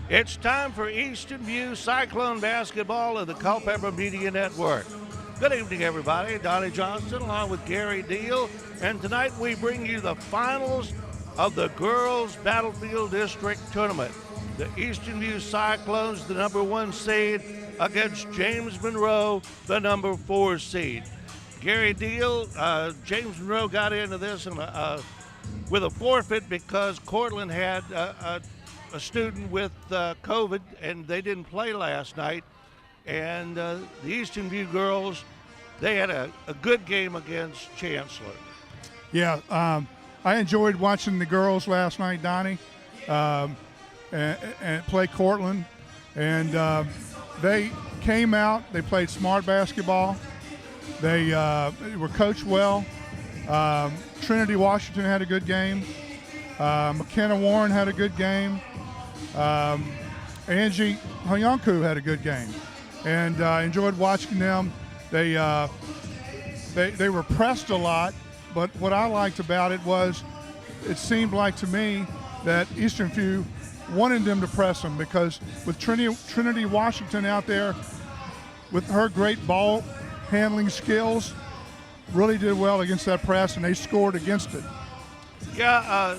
It's time for Eastern View Cyclone basketball of the Culpeper Media Network. Good evening, everybody. Donnie Johnston along with Gary Deal. And tonight we bring you the finals of the Girls Battlefield District Tournament. The Eastern View Cyclones, the number 1 seed, against James Monroe, the number 4 seed. Gary Deal, James Monroe got into this with a forfeit because Cortland had a student with COVID, and they didn't play last night. And the Eastern View girls, they had a good game against Chancellor. Yeah, I enjoyed watching the girls last night, Donnie, and play Cortland. And they came out, they played smart basketball. They were coached well. Trinity Washington had a good game. McKenna Warren had a good game. Angie Hayanku had a good game, and I enjoyed watching them. They were pressed a lot, but what I liked about it was it seemed like to me that Eastern View wanted them to press them, because with Trinity Washington out there with her great ball handling skills, really did well against that press, and they scored against it. Yeah,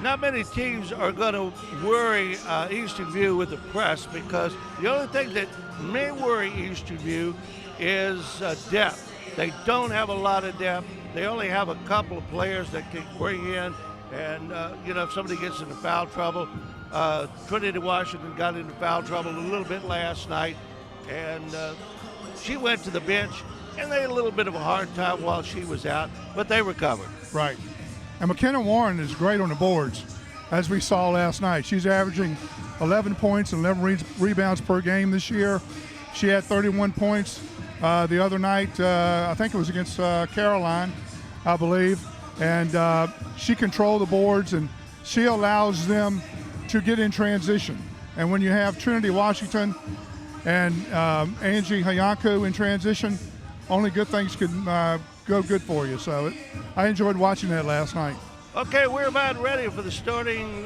not many teams are going to worry Eastern View with the press, because the only thing that may worry Eastern View is depth. They don't have a lot of depth. They only have a couple of players that can bring in, and if somebody gets into foul trouble, Trinity Washington got into foul trouble a little bit last night, and she went to the bench, and they had a little bit of a hard time while she was out, but they recovered. Right. And McKenna Warren is great on the boards, as we saw last night. She's averaging 11 points and 11 rebounds per game this year. She had 31 points the other night. I think it was against Caroline, I believe. And she controlled the boards, and she allows them to get in transition. And when you have Trinity Washington and Angie Hayanku in transition, only good things can go good for you. So I enjoyed watching that last night. Okay, we're about ready for the starting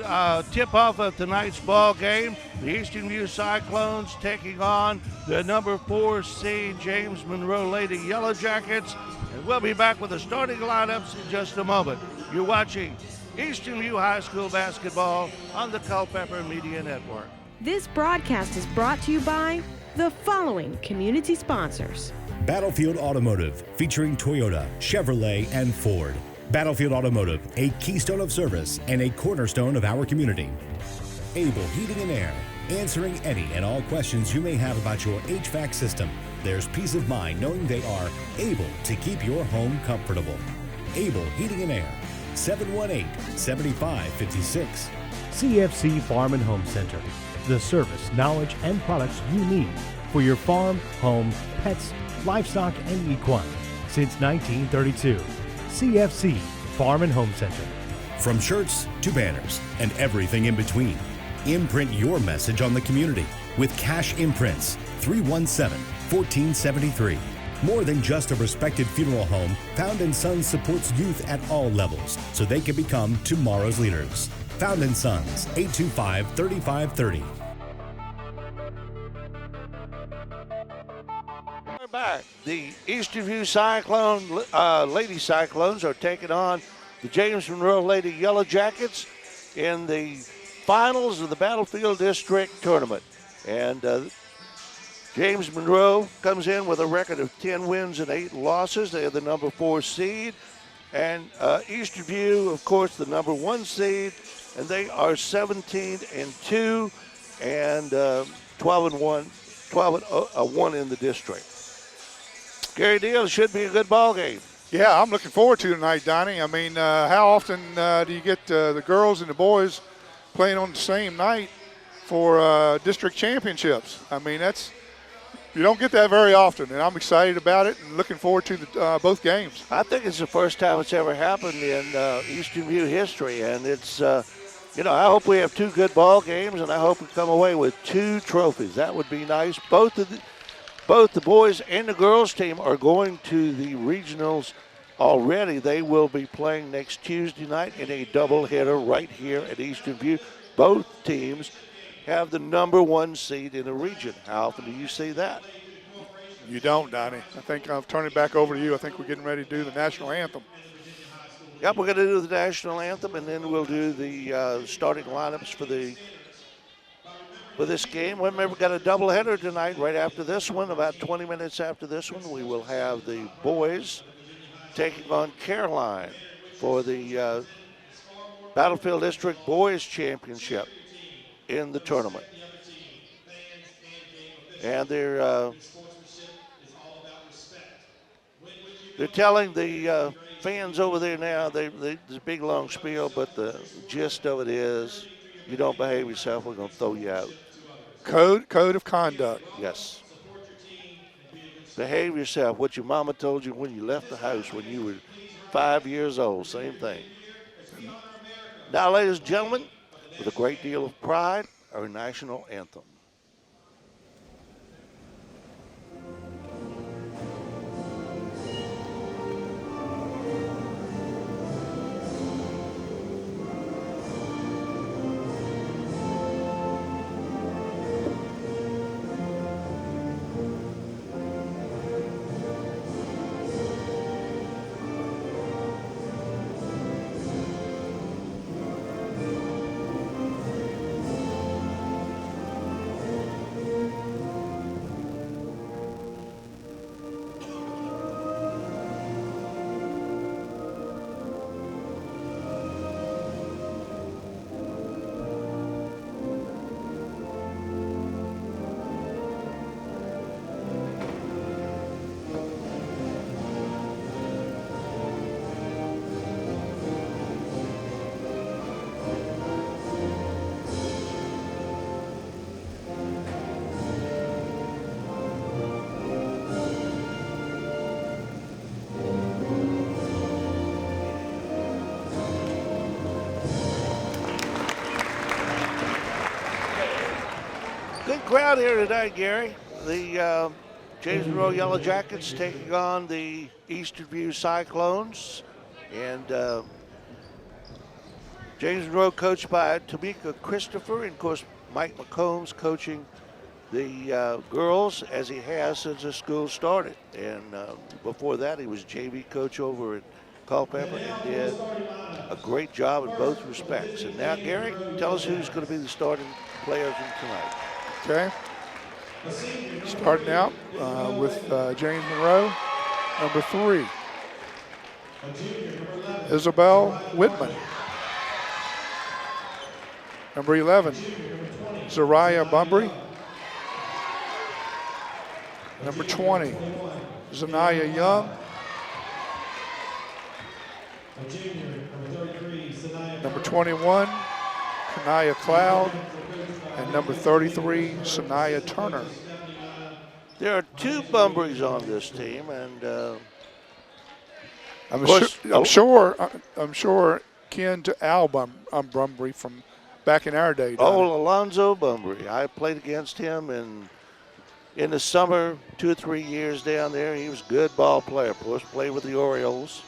tip-off of tonight's ball game. The Eastern View Cyclones taking on the number 4 seed James Monroe Lady Yellow Jackets. And we'll be back with the starting lineups in just a moment. You're watching Eastern View High School basketball on the Culpeper Media Network. This broadcast is brought to you by the following community sponsors. Battlefield Automotive, featuring Toyota, Chevrolet, and Ford. Battlefield Automotive, a keystone of service and a cornerstone of our community. Able Heating and Air, answering any and all questions you may have about your HVAC system. There's peace of mind knowing they are able to keep your home comfortable. Able Heating and Air, 718-7556. CFC Farm and Home Center, the service, knowledge, and products you need for your farm, home, pets, livestock, and equine since 1932. CFC Farm and Home Center. From shirts to banners and everything in between, imprint your message on the community with Cash Imprints, 317-1473. More than just a respected funeral home, Found & Sons supports youth at all levels so they can become tomorrow's leaders. Found & Sons, 825-3530. Back. The Eastern View Cyclone, Lady Cyclones are taking on the James Monroe Lady Yellow Jackets in the finals of the Battlefield District Tournament. And James Monroe comes in with a record of 10 wins and 8 losses. They are the number 4 seed. And Eastern View, of course, the number 1 seed. And they are 17-2 and 12-1 in the district. Gary Deal, should be a good ball game. Yeah, I'm looking forward to tonight, Donnie. I mean, how often do you get the girls and the boys playing on the same night for district championships? I mean, you don't get that very often, and I'm excited about it and looking forward to both games. I think it's the first time it's ever happened in Eastern View history, and it's, I hope we have 2 good ball games, and I hope we come away with 2 trophies. That would be nice. Both the boys and the girls team are going to the regionals already. They will be playing next Tuesday night in a doubleheader right here at Eastern View. Both teams have the #1 seed in a region. How often do you see that? You don't, Donnie. I think I'll turn it back over to you. I think we're getting ready to do the national anthem. Yep, we're going to do the national anthem, and then we'll do the starting lineups for this game. Remember, we've got a doubleheader tonight right after this one. About 20 minutes after this one, we will have the boys taking on Caroline for the Battlefield District Boys Championship in the tournament. And they're telling the fans over there now, there's a big long spiel, but the gist of it is, you don't behave yourself, we're going to throw you out. Code of conduct. Yes. Behave yourself. What your mama told you when you left the house when you were 5 years old, same thing. Now, ladies and gentlemen, with a great deal of pride, our national anthem. Good crowd here tonight, Gary. The James Monroe Yellow Jackets taking on the Eastern View Cyclones. And James Monroe coached by Tamika Christopher. And, of course, Mike McCombs coaching the girls as he has since the school started. And before that, he was JV coach over at Culpeper and did a great job in both respects. And now, Gary, tell us who's going to be the starting players in tonight. Okay. Starting out with James Monroe, number 3. Isabel Whitman. Number 11, Zariah Bumbry. Number 20, Zanaya Young. Number 21, Kanaya Cloud. And number 33, Sanaya Turner. There are 2 Bumbrys on this team, and I'm sure kin to Al Bumbry from back in our day. Oh, Alonzo Bumbry. I played against him in the summer, 2 or 3 years down there. He was a good ball player. Of course, played with the Orioles.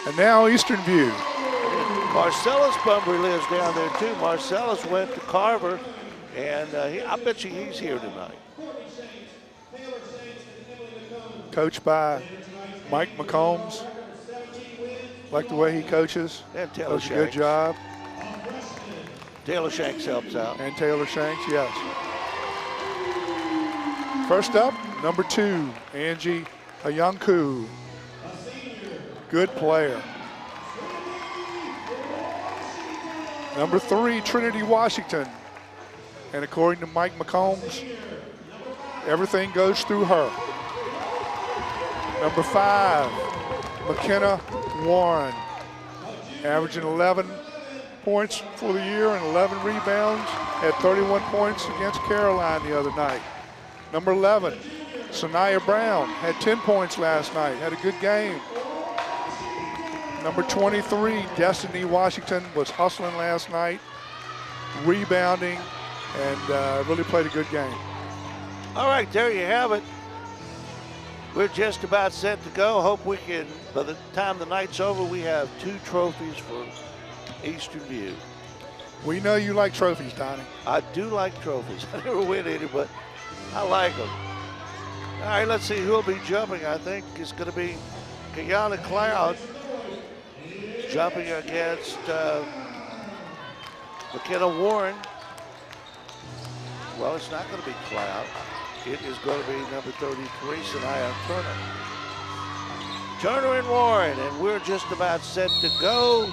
And now Eastern View. Marcellus Bumbry lives down there too. Marcellus went to Carver, and I bet you he's here tonight. Coached by Mike McCombs. Like the way he coaches. And Taylor Does a good job. Taylor Shanks helps out. And Taylor Shanks, yes. First up, number 2, Angie Hayanku. Good player. Number 3, Trinity Washington. And according to Mike McCombs, everything goes through her. Number 5, McKenna Warren. Averaging 11 points for the year and 11 rebounds. Had 31 points against Caroline the other night. Number 11, Sanaya Brown. Had 10 points last night. Had a good game. Number 23, Destiny Washington, was hustling last night, rebounding, and really played a good game. All right, there you have it. We're just about set to go. Hope we can, by the time the night's over, we have 2 trophies for Eastern View. We know you like trophies, Donnie. I do like trophies. I never win any, but I like them. All right, let's see who'll be jumping. I think it's going to be Kiana Cloud jumping against McKenna Warren. Well, it's not going to be Cloud. It is going to be number 33, Sanaya Turner. Turner and Warren, and we're just about set to go.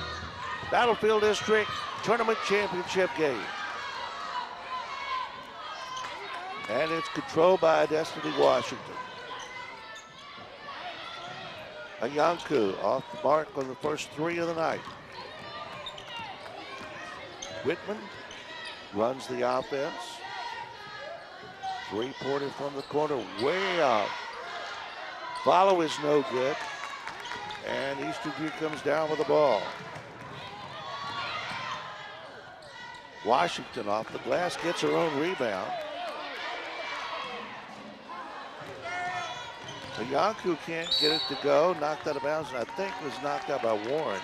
Battlefield District Tournament Championship game. And it's controlled by Destiny Washington. Ayanku off the mark on the first 3 of the night. Whitman runs the offense. 3-pointer from the corner, way out. Follow is no good. And Eastern View comes down with the ball. Washington off the glass gets her own rebound. Ayanku can't get it to go, knocked out of bounds, and I think was knocked out by Warren.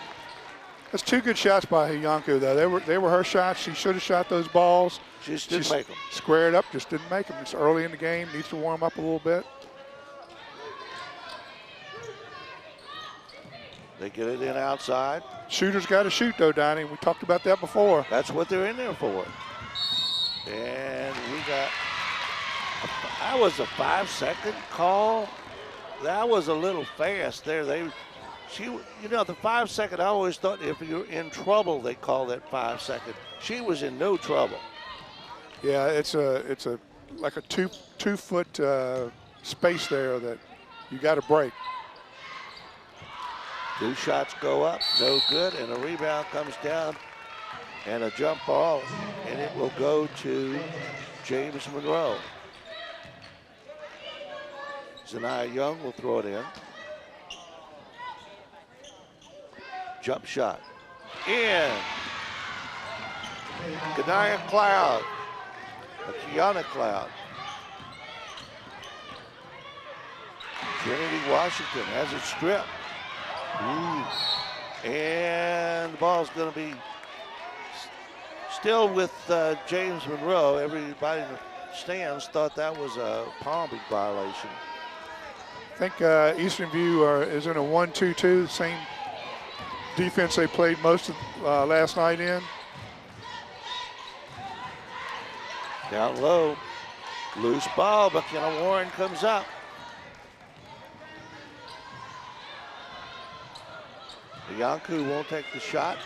That's 2 good shots by Hiyanku, though. They were her shots. She should have shot those balls. She just didn't make them. Squared up, just didn't make them. It's early in the game, needs to warm up a little bit. They get it in outside. Shooters got to shoot, though, Donnie. We talked about that before. That's what they're in there for. And we got, that was a 5-second call. That was a little fast there. The 5-second, I always thought if you're in trouble, they call that 5-second. She was in no trouble. Yeah, it's like a two foot space there that you got to break. 2 shots go up, no good, and a rebound comes down, and a jump ball, and it will go to James Monroe. Zanaya Young will throw it in. Jump shot. In. Kanaya Cloud. Kiana Cloud. Trinity Washington has it stripped. Ooh. And the ball's going to be still with James Monroe. Everybody in the stands thought that was a Palm Beach violation. I think Eastern View is in a 1-2-2, the same defense they played most of last night in. Down low, loose ball, but Warren comes up. Yanku won't take the shot.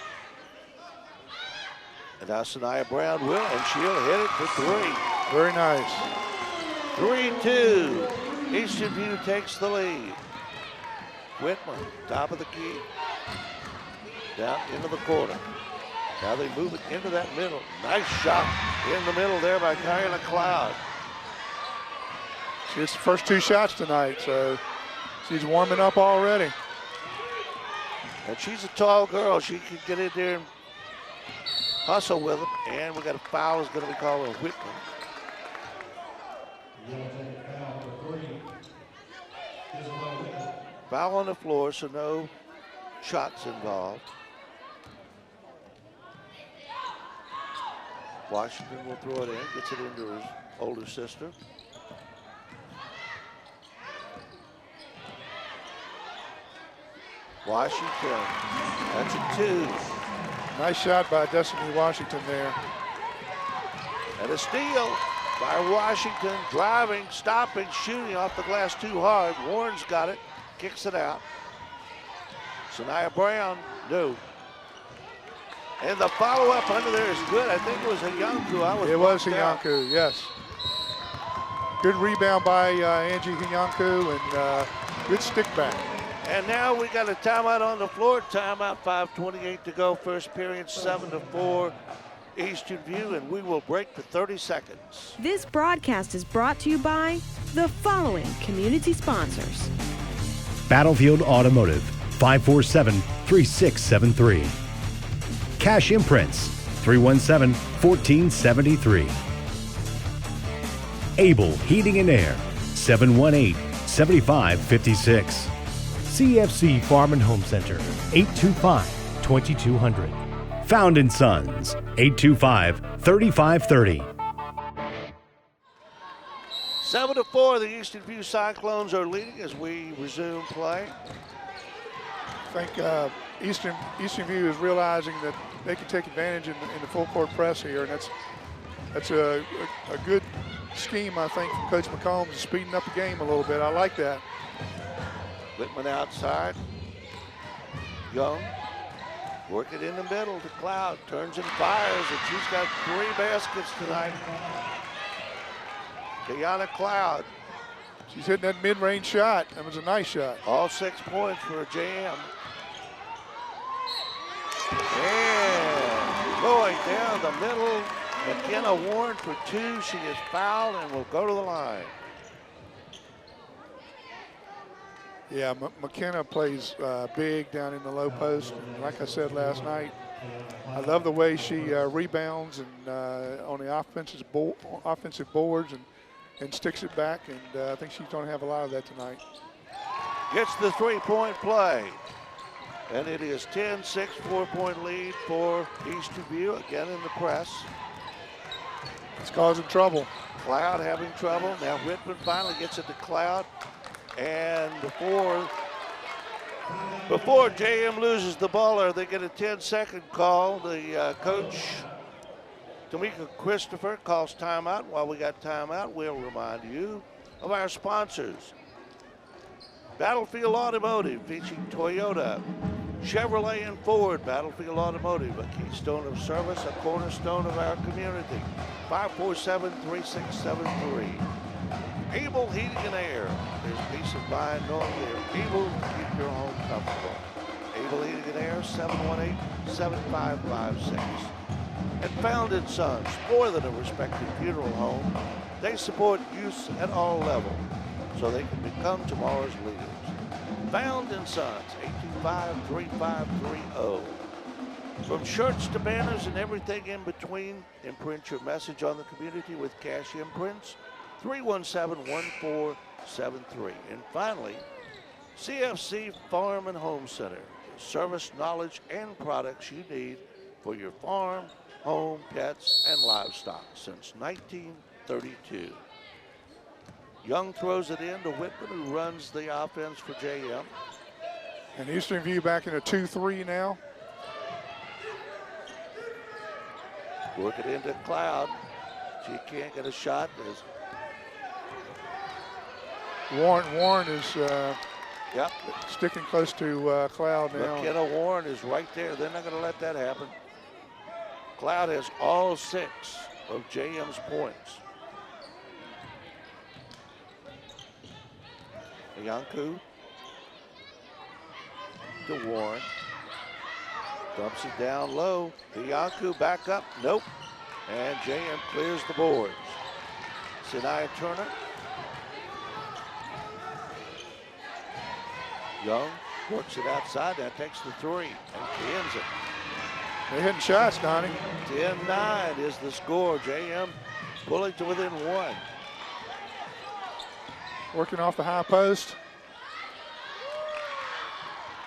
And now Sanaya Brown will, and she'll hit it for 3. Very nice. 3-2. Eastern View takes the lead. Whitman, top of the key. Down into the corner. Now they move it into that middle. Nice shot in the middle there by Kiana Cloud. She hits the first 2 shots tonight, so she's warming up already. And she's a tall girl. She can get in there and hustle with them. And we got a foul is going to be called on Whitman. Foul on the floor, so no shots involved. Washington will throw it in, gets it into his older sister. Washington, that's a 2. Nice shot by Destiny Washington there. And a steal by Washington, driving, stopping, shooting off the glass too hard. Warren's got it, kicks it out. Sanaya Brown, no. And the follow-up under there is good. I think it was Hiyanku. It was Hiyanku, yes. Good rebound by Angie Hiyanku and good stick back. And now we got a timeout on the floor. Timeout, 5:28 to go. First period, 7-4 Eastern View, and we will break for 30 seconds. This broadcast is brought to you by the following community sponsors. Battlefield Automotive, 547-3673. Cash Imprints, 317-1473. Able Heating and Air, 718-7556. CFC Farm and Home Center, 825-2200. Found and Sons, 825-3530. 7-4, the Eastern View Cyclones are leading as we resume play. I think Eastern View is realizing that they can take advantage in the full court press here, and that's a good scheme, I think, from Coach McCombs, speeding up the game a little bit. I like that. Whitman outside. Young, work it in the middle to Cloud, turns and fires, and she's got 3 baskets tonight. Deanna Cloud. She's hitting that mid-range shot. That was a nice shot. All 6 points for a JM. And going down the middle, McKenna Warren for 2. She is fouled and will go to the line. Yeah, McKenna plays big down in the low post. And like I said last night, I love the way she rebounds and on the offensive boards and sticks it back. And I think she's going to have a lot of that tonight. Gets the 3-point play. And it is 10-6, 4-point lead for Eastern View, again in the press. It's causing trouble. Cloud having trouble. Now Whitman finally gets it to Cloud. And before JM loses the ball, they get a 10-second call. The coach, Tamika Christopher, calls timeout. While we got timeout, we'll remind you of our sponsors. Battlefield Automotive, featuring Toyota, Chevrolet, and Ford. Battlefield Automotive, a keystone of service, a cornerstone of our community. 547-3673. Able Heating and Air. There's peace of mind knowing they're able to keep your home comfortable. Able Heating and Air, 718-7556. And Found and Sons, more than a respected funeral home. They support youth at all levels so they can become tomorrow's leaders. Found and Sons, 825-3530. From shirts to banners and everything in between, imprint your message on the community with cash imprints. 317-1473. And finally, CFC Farm and Home Center. Service, knowledge, and products you need for your farm, home, pets, and livestock since 1932. Young throws it in to Whitman, who runs the offense for JM. And Eastern View back in a 2-3 now. Work it into Cloud. She can't get a shot. Warren is sticking close to Cloud now. McKenna Warren is right there. They're not going to let that happen. Cloud has all 6 of JM's points. Yanku to Warren. Dumps it down low. Yanku back up. Nope. And JM clears the boards. Sinai Turner. Young works it outside. That takes the 3 and ends it. They're hitting shots, Donnie. 10-9 is the score. JM pulling to within 1. Working off the high post.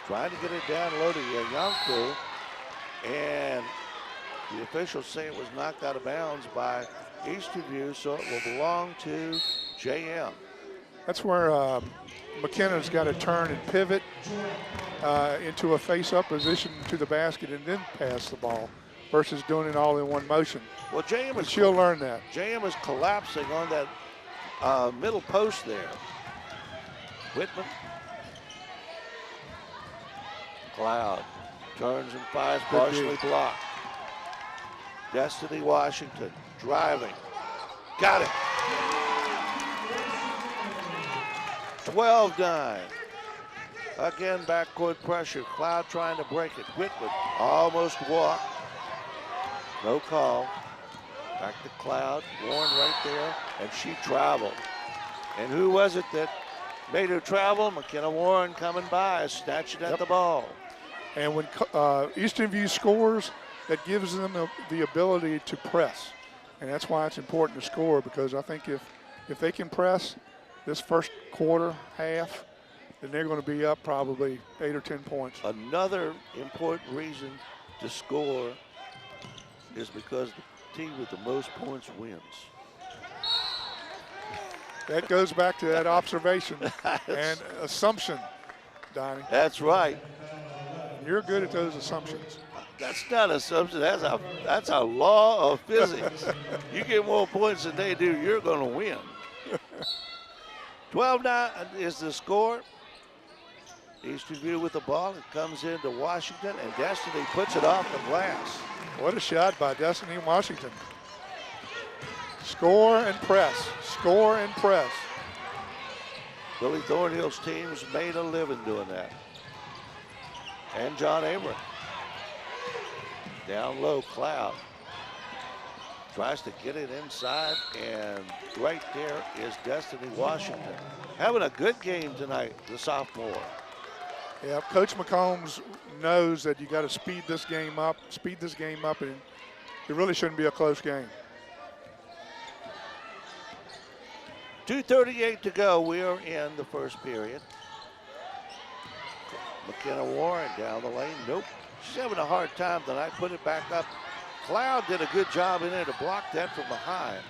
Trying to get it down low to Yanku. And the officials say it was knocked out of bounds by Eastern View, so it will belong to JM. That's where McKenna's got to turn and pivot into a face-up position to the basket and then pass the ball versus doing it all in one motion. Well, JM is, she'll learn that. JM is collapsing on that middle post there. Whitman. Cloud turns and fires, partially blocked. Destiny Washington driving. Got it. 12-9. Again, backcourt pressure. Cloud trying to break it. Whitman almost walked. No call. Back to Cloud. Warren right there. And she traveled. And who was it that made her travel? McKenna Warren coming by, snatching at the ball. And when Eastern View scores, that gives them the ability to press. And that's why it's important to score, because I think if they can press this first quarter, half, then they're going to be up probably 8 or 10 points. Another important reason to score is because the team with the most points wins. That goes back to that observation and assumption, Donnie. That's right. You're good at those assumptions. That's not an assumption. That's a law of physics. You get more points than they do, you're going to win. 12-9 is the score. Eastern View with the ball. It comes into Washington, and Destiny puts it off the glass. What a shot by Destiny Washington. Score and press. Score and press. Billy Thornhill's team's made a living doing that. And John Abram. Down low, Cloud. Tries to get it inside, and right there is Destiny Washington. Having a good game tonight, the sophomore. Yeah, Coach McCombs knows that you got to speed this game up, and it really shouldn't be a close game. 2:38 to go. We are in the first period. McKenna Warren down the lane. Nope. She's having a hard time tonight. Put it back up. Cloud did a good job in there to block that from behind.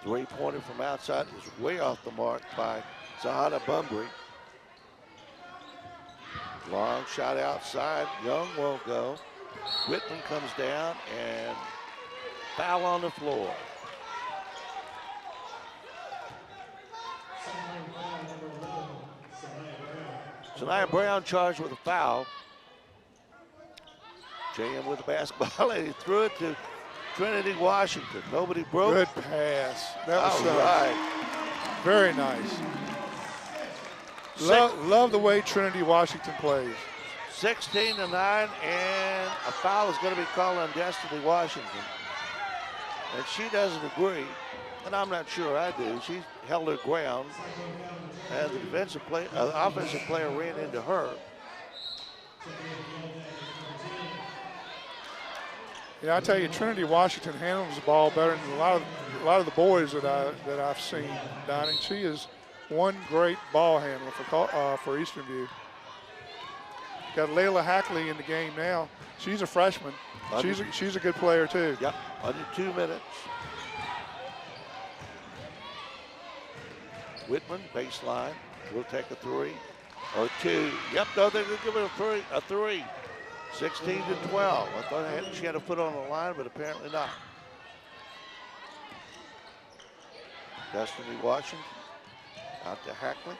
Three-pointer from outside is way off the mark by Zahana Bumbry. Long shot outside. Young won't go. Whitman comes down and foul on the floor. Sanaya Brown charged with a foul. JM with the basketball, and he threw it to Trinity Washington. Nobody broke. Good pass. That was all right. Very nice. Love the way Trinity Washington plays. 16-9, and a foul is going to be called on Destiny Washington. And she doesn't agree, and I'm not sure I do. She held her ground, and the offensive player ran into her. Yeah, I tell you, Trinity Washington handles the ball better than a lot of the boys that I've seen, Donnie. She is one great ball handler for Eastern View. Got Layla Hackley in the game now. She's a freshman. She's a good player too. Yep, under 2 minutes. Whitman, baseline, will take a three or two. Yep, no, they're going to give it a three. 16-12. I thought she had a foot on the line, but apparently not. Destiny Washington out to Hackley.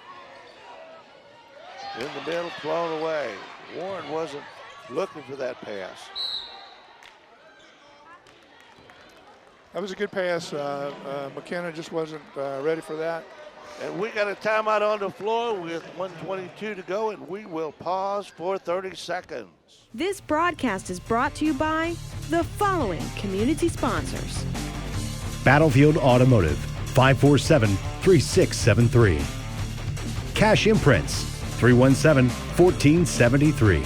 In the middle, thrown away. Warren wasn't looking for that pass. That was a good pass. McKenna just wasn't ready for that. And we got a timeout on the floor with 1:22 to go, and we will pause for 30 seconds. This broadcast is brought to you by the following community sponsors. Battlefield Automotive, 547-3673. Cash Imprints, 317-1473.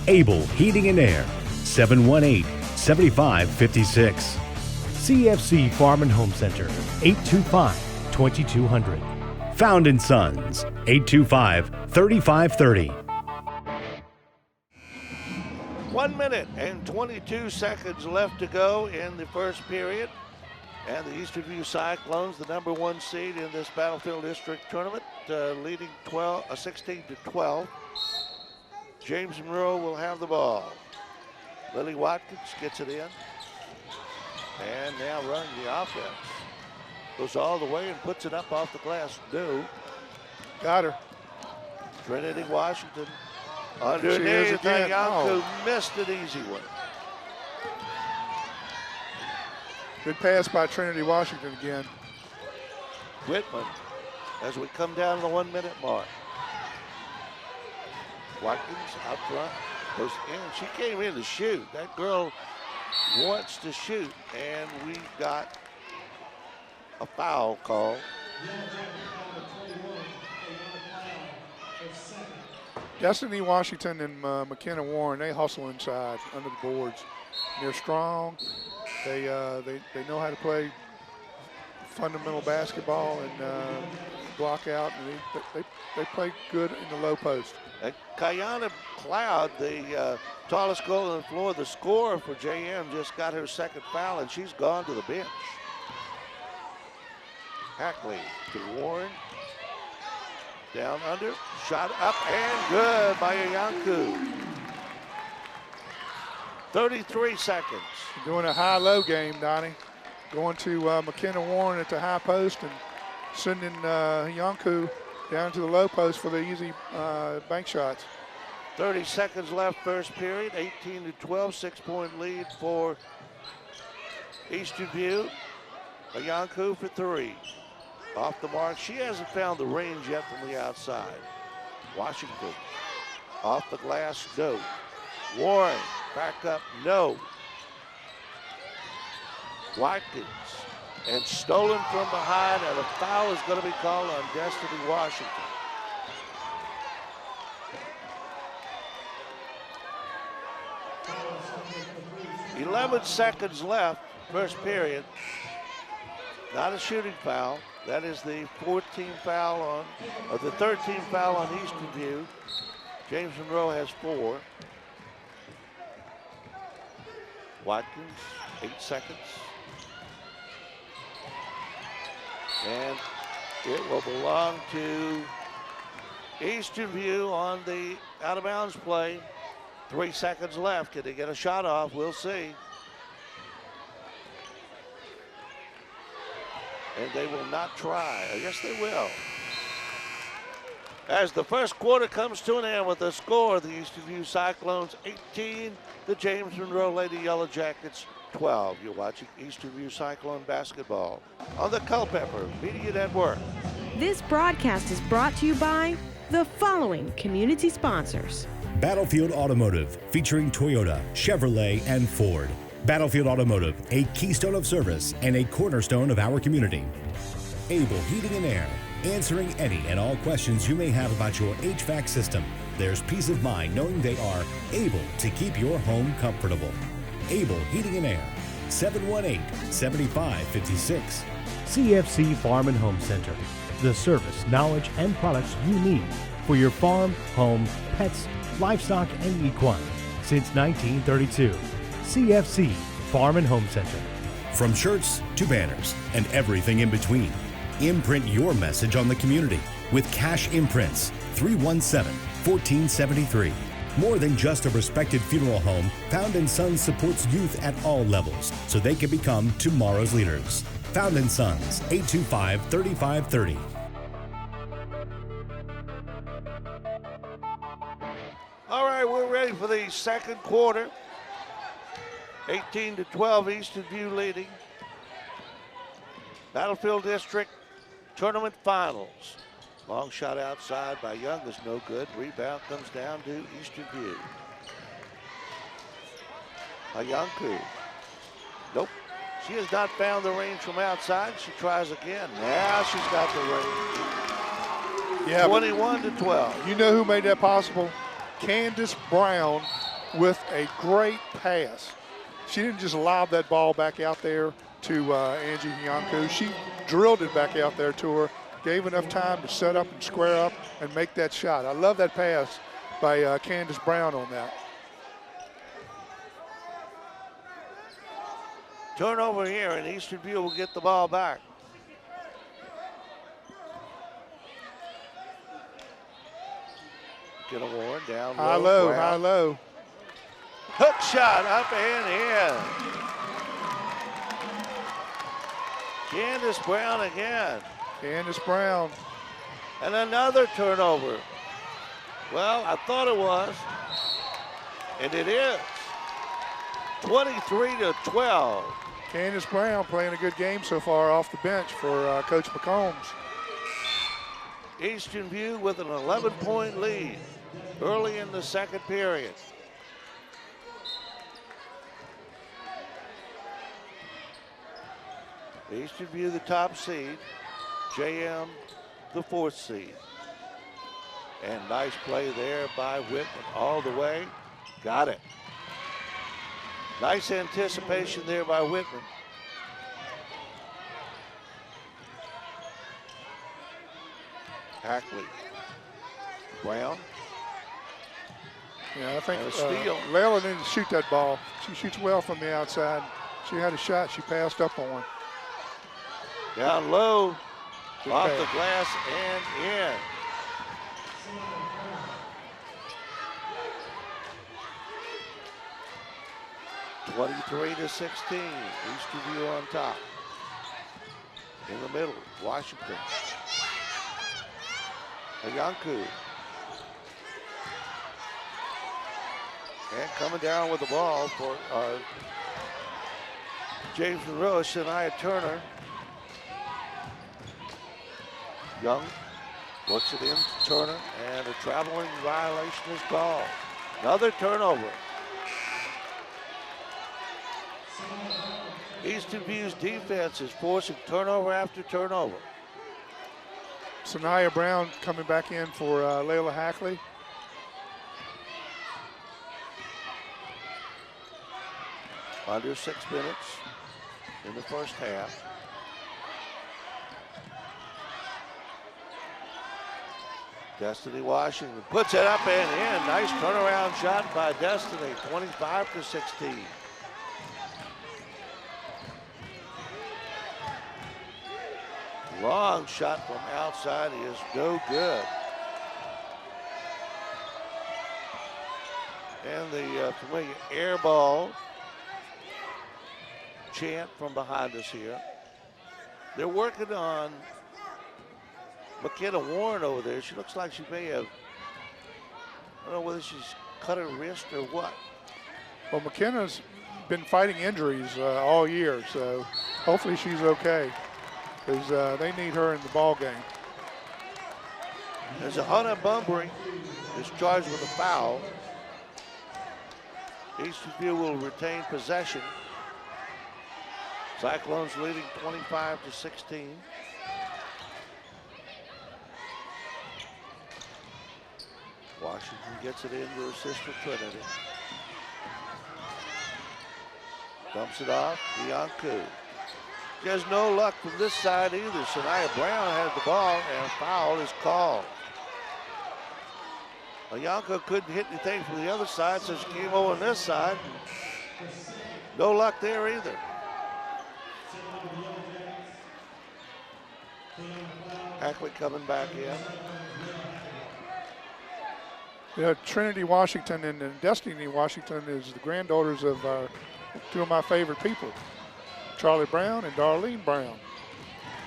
Able Heating and Air, 718-7556. CFC Farm and Home Center, 825-2200. Found & Sons, 825-3530. 1 minute and 22 seconds left to go in the first period. And the Eastern View Cyclones, the #1 seed in this Battlefield District tournament, leading 16-12. James Monroe will have the ball. Lily Watkins gets it in. And now running the offense. Goes all the way and puts it up off the glass. No. Got her. Trinity Washington underneath. Yanku missed an easy one. Good pass by Trinity Washington again. Whitman, as we come down to the 1 minute mark. Watkins out front, goes in. She came in to shoot. That girl wants to shoot, and we got a foul call. Destiny Washington and McKenna Warren, they hustle inside under the boards. They're strong. They know how to play fundamental basketball, and block out, and they play good in the low post. And Kayana Cloud, the tallest girl on the floor, the scorer for JM, just got her second foul, and she's gone to the bench. Hackley to Warren. Down under, shot up and good by Ayanku. 33 seconds. Doing a high-low game, Donnie. Going to McKenna Warren at the high post and sending Ayanku down to the low post for the easy bank shots. 30 seconds left first period, 18-12, 6-point lead for Eastern View. Ayanku for three. Off the mark. She hasn't found the range yet from the outside. Washington off the glass, no. Warren back up, no. Watkins, and stolen from behind, and a foul is going to be called on Destiny Washington. "11 seconds left, first period. Not a shooting foul. That is the 14th foul on, or the 13th foul on Eastern View. James Monroe has 4. Watkins, 8 seconds. And it will belong to Eastern View on the out of bounds play. 3 seconds left. Can they get a shot off? We'll see. And they will not try. I guess they will. As the first quarter comes to an end with the score, the Eastern View Cyclones 18, the James Monroe Lady Yellow Jackets 12. You're watching Eastern View Cyclone basketball on the Culpeper Media Network. This broadcast is brought to you by the following community sponsors. Battlefield Automotive, featuring Toyota, Chevrolet, and Ford. Battlefield Automotive, a keystone of service and a cornerstone of our community. Able Heating and Air, answering any and all questions you may have about your HVAC system. There's peace of mind knowing they are able to keep your home comfortable. Able Heating and Air, 718-7556. CFC Farm and Home Center, the service, knowledge, and products you need for your farm, home, pets, livestock, and equine since 1932. CFC Farm and Home Center. From shirts to banners and everything in between, imprint your message on the community with Cash Imprints, 317-1473. More than just a respected funeral home, Found & Sons supports youth at all levels so they can become tomorrow's leaders. Found & Sons, 825-3530. All right, we're ready for the second quarter. 18-12, Eastern View leading. Battlefield District Tournament Finals. Long shot outside by Young is no good. Rebound comes down to Eastern View. Ayanku. Nope. She has not found the range from outside. She tries again. Now she's got the range. Yeah, 21-12. You know who made that possible? Candace Brown with a great pass. She didn't just lob that ball back out there to Angie Ayanku. She drilled it back out there to her, gave enough time to set up and square up and make that shot. I love that pass by Candace Brown on that. Turnover here, and Eastern View will get the ball back. Get a Warren down low. High low, high low. Hook shot up and in. Candace Brown again. Candace Brown. And another turnover. Well, I thought it was. And it is. 23-12. Candace Brown playing a good game so far off the bench for Coach McCombs. Eastern View with an 11-point lead early in the second period. Eastern View the top seed, JM the 4th seed. And nice play there by Whitman all the way. Got it. Nice anticipation there by Whitman. Hackley. Brown. Yeah, I think And a steal. Layla didn't shoot that ball. She shoots well from the outside. She had a shot. She passed up on one. Down low. Good Off pass. the glass and in. (23-16). Eastern View on top. In the middle, Washington. Ayanku. And coming down with the ball for James Monroe, Shania Turner. Young works it in to Turner, and a traveling violation is called. Another turnover. Eastern View's defense is forcing turnover after turnover. Sanaya Brown coming back in for Layla Hackley. Under 6 minutes in the first half. Destiny Washington puts it up and in. Nice turnaround shot by Destiny, 25-16. Long shot from outside is no good. And the familiar air ball chant from behind us here. They're working on McKenna Warren over there. She looks like she may have, I don't know whether she's cut her wrist or what. Well, McKenna's been fighting injuries all year, so hopefully she's okay, because they need her in the ball game. As Hannah Bunbury is charged with a foul, Eastern View will retain possession. Cyclones leading 25-16. Washington gets it into her sister Trinity. Dumps it off, Biancu. She has no luck from this side either. Shania Brown has the ball and a foul is called. Bianca couldn't hit anything from the other side, so she came over on this side. No luck there either. Hackley coming back in. Yeah, Trinity Washington and Destiny Washington is the granddaughters of two of my favorite people, Charlie Brown and Darlene Brown.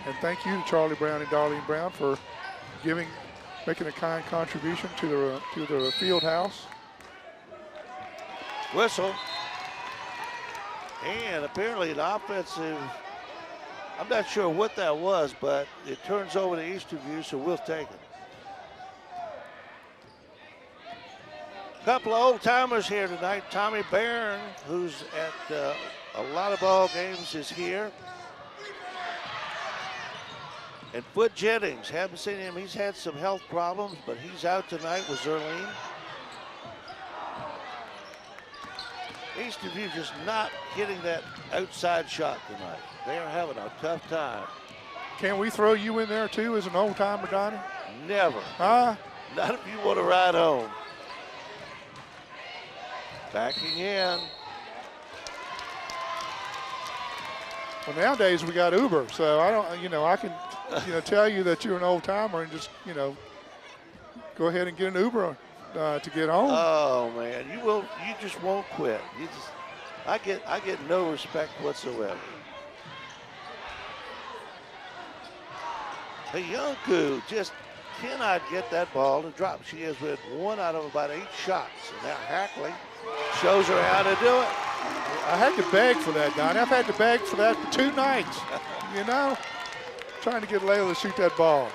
And thank you to Charlie Brown and Darlene Brown for making a kind contribution to the field house. Whistle. And apparently an offensive, I'm not sure what that was, but it turns over to Eastern View, so we'll take it. Couple of old timers here tonight. Tommy Barron, who's at a lot of ball games, is here. And Foot Jennings, haven't seen him. He's had some health problems, but he's out tonight with Zerline. Eastern View just not getting that outside shot tonight. They are having a tough time. Can we throw you in there too as an old timer, Donnie? Never. Huh? Not if you want to ride home. Backing in. Well, nowadays we got Uber, so I don't, I can, tell you that you're an old timer and just, go ahead and get an Uber to get home. Oh man, you just won't quit. I get no respect whatsoever. Ayunku just cannot get that ball to drop. She has had 1 out of about 8 shots, and now Hackley shows her how to do it. I had to beg for that, Donnie. I've had to beg for that for 2 nights, trying to get Layla to shoot that ball.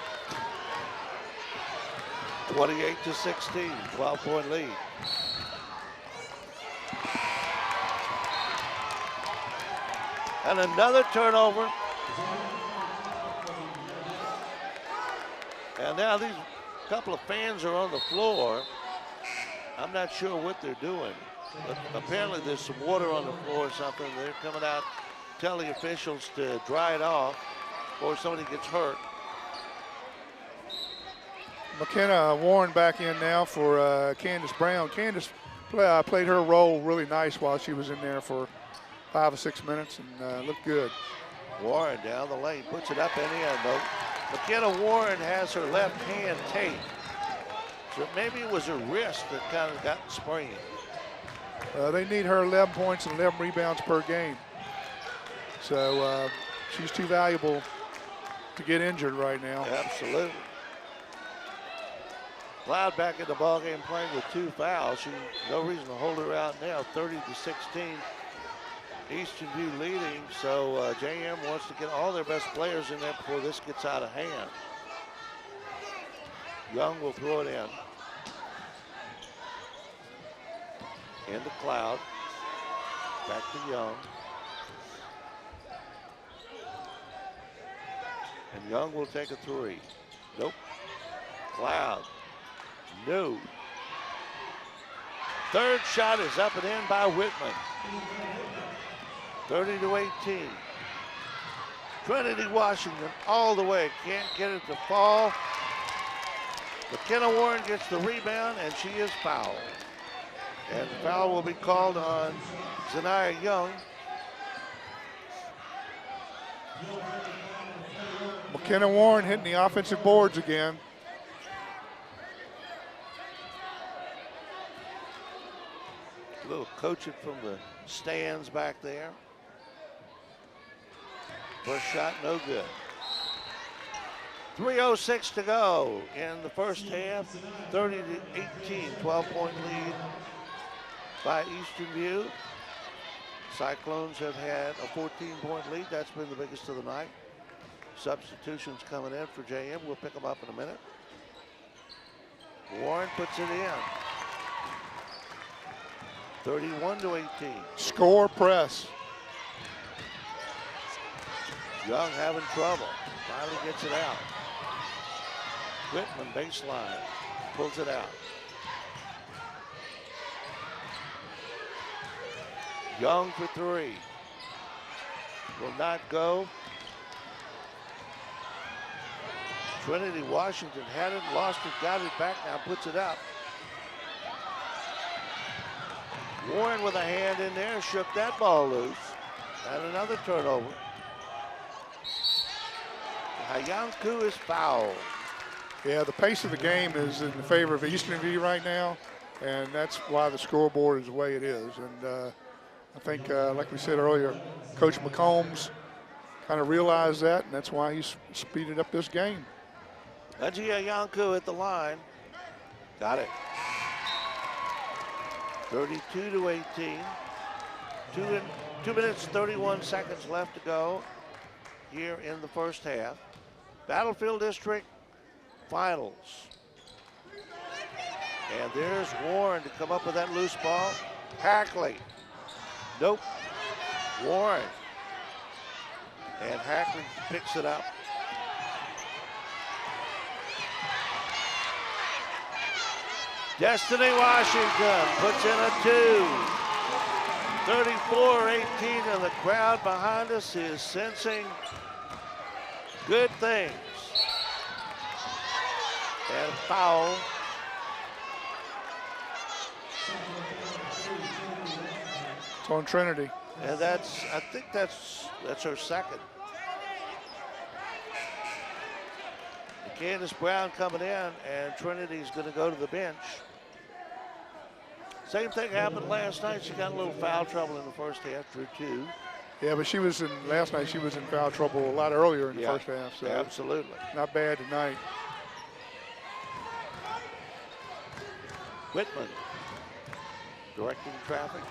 28-16, 12-point lead. And another turnover. And now these couple of fans are on the floor. I'm not sure what they're doing, but apparently there's some water on the floor or something. They're coming out, telling officials to dry it off before somebody gets hurt. McKenna Warren back in now for Candace Brown. Candace played her role really nice while she was in there for 5 or 6 minutes and looked good. Warren down the lane, puts it up and in, though. McKenna Warren has her left hand taped. So maybe it was her wrist that kind of got sprained. They need her 11 points and 11 rebounds per game. So she's too valuable to get injured right now. Absolutely. Cloud back in the ballgame playing with 2 fouls. No reason to hold her out now. 30-16. Eastern View leading, so JM wants to get all their best players in there before this gets out of hand. Young will throw it in. Into Cloud. Back to Young. And Young will take a 3. Nope. Cloud. No. Third shot is up and in by Whitman. 30-18. Trinity Washington all the way. Can't get it to fall. McKenna Warren gets the rebound and she is fouled. And the foul will be called on Zanaya Young. McKenna Warren hitting the offensive boards again. A little coaching from the stands back there. First shot, no good. 3:06 to go in the first half. 30-18, 12-point lead by Eastern View. Cyclones have had a 14-point lead. That's been the biggest of the night. Substitutions coming in for JM. We'll pick them up in a minute. Warren puts it in. 31-18. Score press. Young having trouble. Finally gets it out. Whitman baseline. Pulls it out. Young for 3. Will not go. Trinity Washington had it, lost it, got it back, now puts it up. Warren with a hand in there, shook that ball loose. And another turnover. Hayanku is fouled. Yeah, the pace of the game is in favor of Eastern View right now, and that's why the scoreboard is the way it is. And I think, like we said earlier, Coach McCombs kind of realized that, and that's why he's speeded up this game. Ajia Yanku at the line. Got it. 32-18. 2 minutes, 31 seconds left to go here in the first half. Battlefield District Finals. And there's Warren to come up with that loose ball. Hackley. Nope. Warren. And Hackley picks it up. Destiny Washington puts in a 2. 34-18, and the crowd behind us is sensing good things. And foul. It's on Trinity. And I think that's her second. Candace Brown coming in, and Trinity's going to go to the bench. Same thing happened last night. She got a little foul trouble in the first half, drew 2. Yeah, but last night she was in foul trouble a lot earlier in the first half. So absolutely. Not bad tonight. Whitman directing traffic.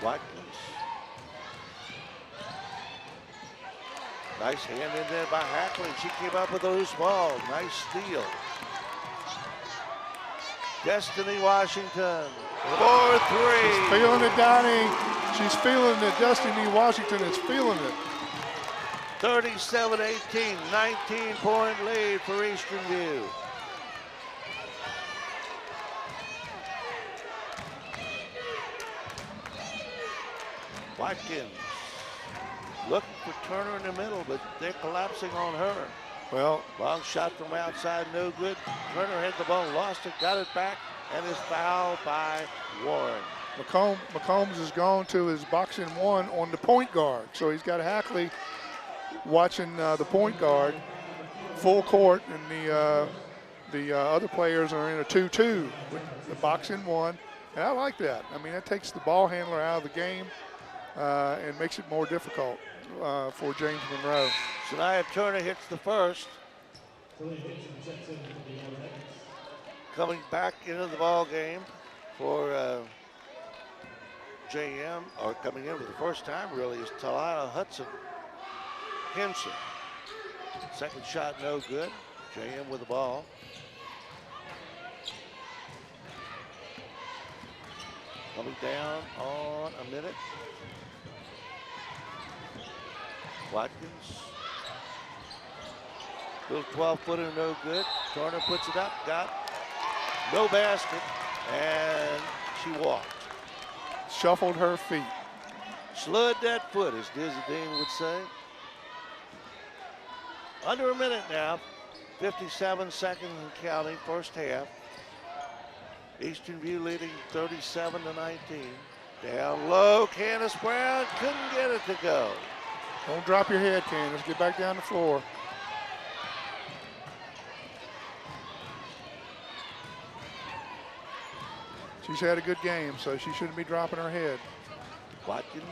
Watkins. Nice hand in there by Hackley. She came up with a loose ball. Nice steal. Destiny Washington, 4-3. She's feeling it, Donnie. She's feeling it. Destiny Washington is feeling it. 37-18, 19-point lead for Eastern View. Watkins looking for Turner in the middle, but they're collapsing on her. Well, long shot from outside, no good. Turner had the ball, lost it, got it back, and is fouled by Warren. McCombs has gone to his boxing one on the point guard. So he's got Hackley watching the point guard, full court, and the other players are in a 2-2 with the boxing one. And I like that. I mean, that takes the ball handler out of the game and makes it more difficult for James Monroe. Shania Turner hits the first. Coming back into the ball game for JM, or coming in for the first time really, is Talaya Henson. Second shot no good. JM with the ball. Coming down on a minute. Watkins. Little 12-footer, no good. Turner puts it up, got no basket, and she walked. Shuffled her feet. Slid that foot, as Dizzy Dean would say. Under a minute now, 57 seconds and counting, first half. Eastern View leading 37-19. Down low, Candace Brown couldn't get it to go. Don't drop your head, Candace. Get back down the floor. She's had a good game, so she shouldn't be dropping her head. Watkins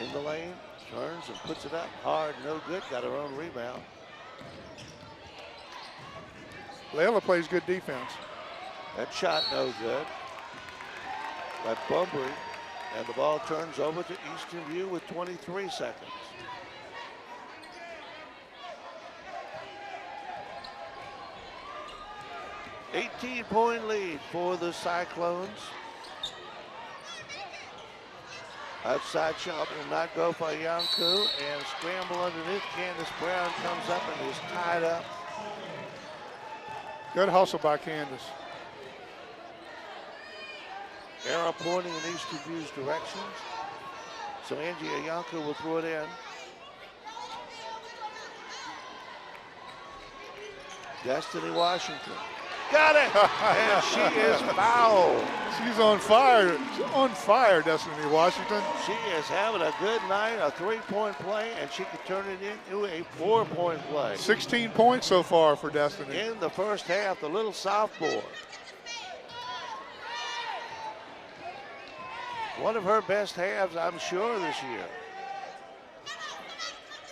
in the lane, turns and puts it up. Hard, no good, got her own rebound. Layla plays good defense. That shot no good by Bunbury, and the ball turns over to Eastern View with 23 seconds. $18-point lead for the Cyclones. Outside shot will not go for Yanku, and scramble underneath. Candace Brown comes up and is tied up. Good hustle by Candace. Arrow pointing in Eastern View's direction. So Angie Yanku will throw it in. Destiny Washington. Got it! And she is fouled. She's on fire. She's on fire, Destiny Washington. She is having a good night, a three-point play, and she could turn it into a four-point play. 16 points so far for Destiny. In the first half, the little sophomore. One of her best halves, I'm sure, this year.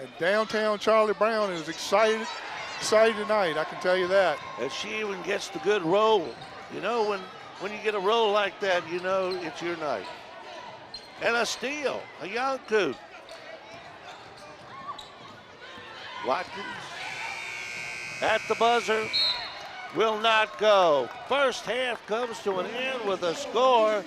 And downtown Charlie Brown is excited tonight, I can tell you that. And she even gets the good roll. You know, when you get a roll like that, you know it's your night. And a steal, a Yanku. Watkins at the buzzer, will not go. First half comes to an end with a score.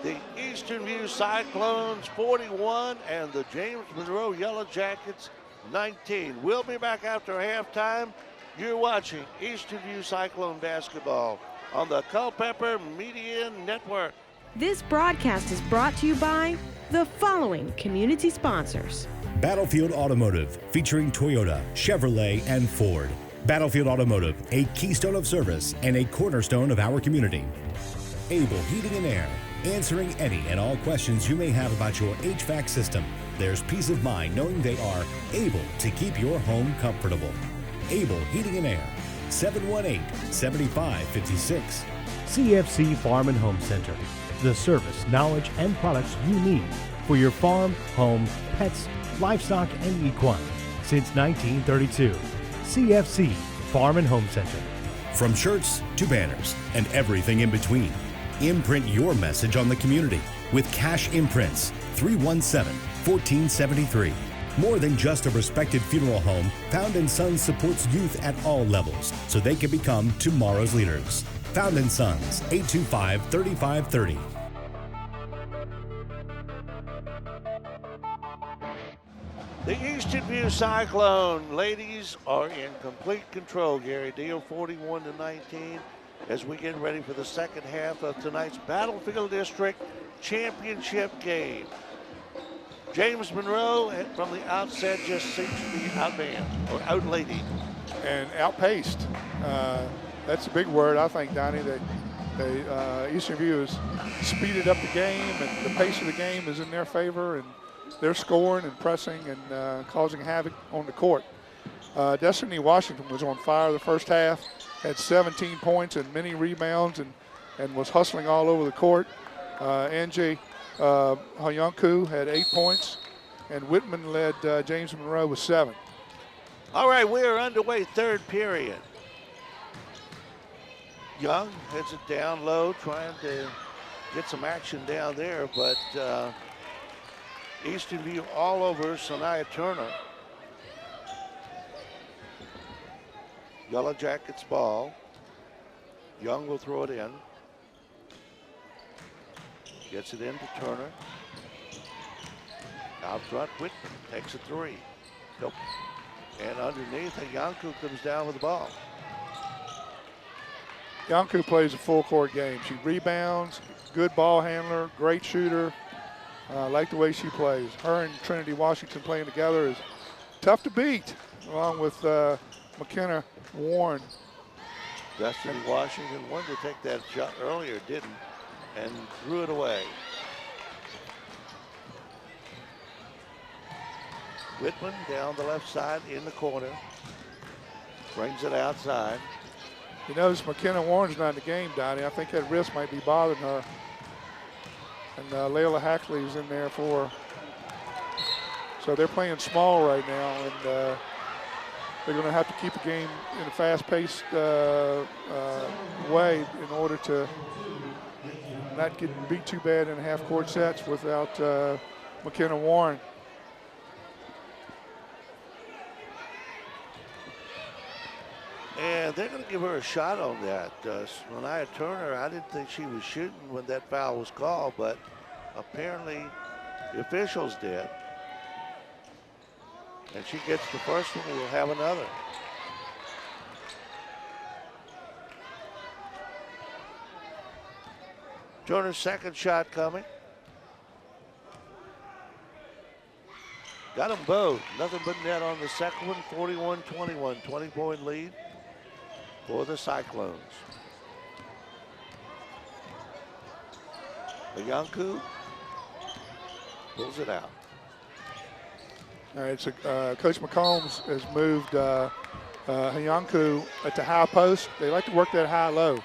The Eastern View Cyclones 41 and the James Monroe Yellow Jackets 19. We'll be back after halftime. You're watching Eastern View Cyclone basketball on the Culpeper Media Network. This broadcast is brought to you by the following community sponsors. Battlefield Automotive, featuring Toyota, Chevrolet, and Ford. Battlefield Automotive, a keystone of service and a cornerstone of our community. Able Heating and Air, answering any and all questions you may have about your HVAC system. There's peace of mind knowing they are able to keep your home comfortable. Able Heating and Air, 718-7556. CFC Farm and Home Center, the service, knowledge, and products you need for your farm, home, pets, livestock, and equine. Since 1932, CFC Farm and Home Center. From shirts to banners and everything in between, imprint your message on the community with Cash Imprints, 317-1473. More than just a respected funeral home, Found & Sons supports youth at all levels so they can become tomorrow's leaders. Found & Sons, 825-3530. The Eastern View Cyclone ladies are in complete control, Gary Deal, 41-19, as we get ready for the second half of tonight's Battlefield District Championship game. James Monroe, from the outset, just seems to be outmanned or outladied. and outpaced. That's a big word, I think, Donnie. Eastern View has speeded up the game, and the pace of the game is in their favor, and they're scoring and pressing and causing havoc on the court. Destiny Washington was on fire the first half, had 17 points and many rebounds, and was hustling all over the court. Angie Hayonku had 8 points, and Whitman led James Monroe with 7. All right, we are underway, third period. Young heads it down low, trying to get some action down there, but Eastern View all over Sanaya Turner. Yellow Jackets ball. Young will throw it in. Gets it into Turner. Out front, Whitman takes a 3. Nope. And underneath, Yanku comes down with the ball. Yanku plays a full court game. She rebounds, good ball handler, great shooter. I like the way she plays. Her and Trinity Washington playing together is tough to beat, along with McKenna Warren. Destiny Washington wanted to take that shot earlier, didn't, and threw it away. Whitman down the left side in the corner. Brings it outside. You notice McKenna Warren's not in the game, Donnie. I think that wrist might be bothering her. And Layla Hackley's in there for her. So they're playing small right now, and they're going to have to keep the game in a fast-paced way in order to not get beat too bad in half-court sets without McKenna Warren. And they're going to give her a shot on that. Sanaya Turner, I didn't think she was shooting when that foul was called, but apparently the officials did. And she gets the first one, we'll have another. Turner's second shot coming. Got them both. Nothing but net on the second one, 41-21, 20-point lead for the Cyclones. Yanku pulls it out. All right, so Coach McCombs has moved Hayanku at the high post. They like to work that high-low.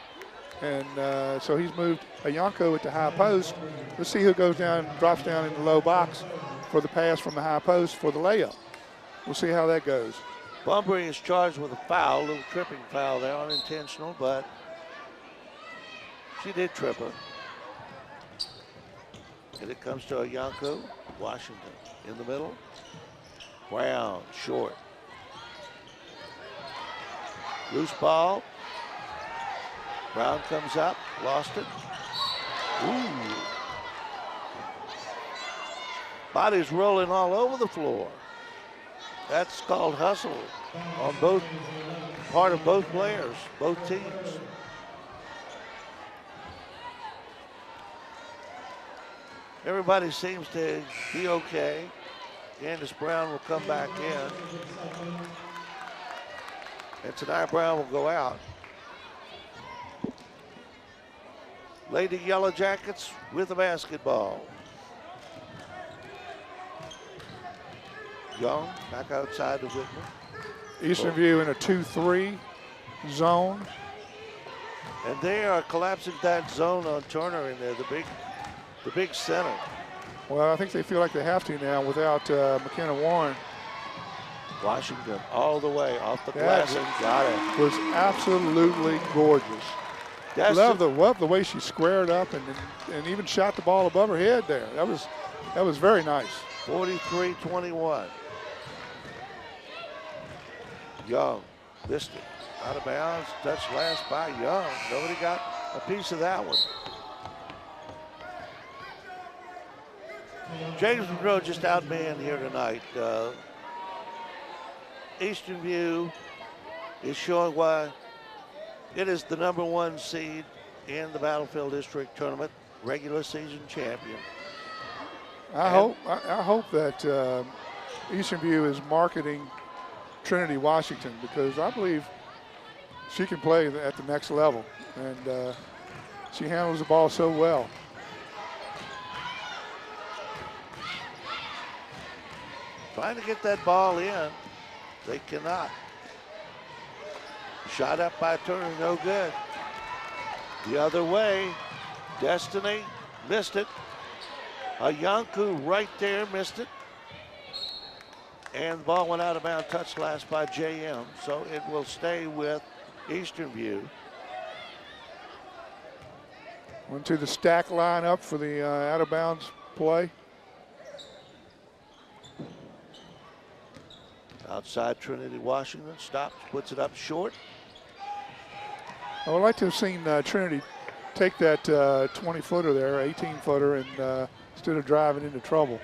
And so he's moved Hayanku at the high post. Let's see who goes down, drops down in the low box for the pass from the high post for the layup. We'll see how that goes. Bunbury is charged with a foul, a little tripping foul there, unintentional, but she did trip her. And it comes to Yanku. Washington in the middle. Brown, short. Loose ball. Brown comes up, lost it. Ooh. Bodies rolling all over the floor. That's called hustle on both part of both players, both teams. Everybody seems to be okay. Candace Brown will come back in. And tonight Brown will go out. Lady Yellow Jackets with the basketball. Young back outside to Whitman. Eastern View in a 2-3 zone. And they are collapsing that zone on Turner in there, the big center. Well, I think they feel like they have to now without McKenna Warren. Washington all the way off the glass and got it. Was absolutely gorgeous. Love the way she squared up and even shot the ball above her head there. That was very nice. 43-21. Young missed it. Out of bounds. Touched last by Young. Nobody got a piece of that one. James Monroe just outmanned here tonight. Eastern View is showing why it is the #1 seed in the Battlefield District Tournament, regular season champion. I hope that Eastern View is marketing Trinity Washington, because I believe she can play at the next level, and she handles the ball so well. Trying to get that ball in. They cannot. Shot up by Turner, no good. The other way, Destiny missed it. Ayanku right there missed it. And the ball went out of bounds, touched last by JM, so it will stay with Eastern View. Went to the stack lineup for the out of bounds play. Outside Trinity Washington, stops, puts it up short. I would like to have seen Trinity take that 20-footer there, 18-footer, and instead of driving into trouble.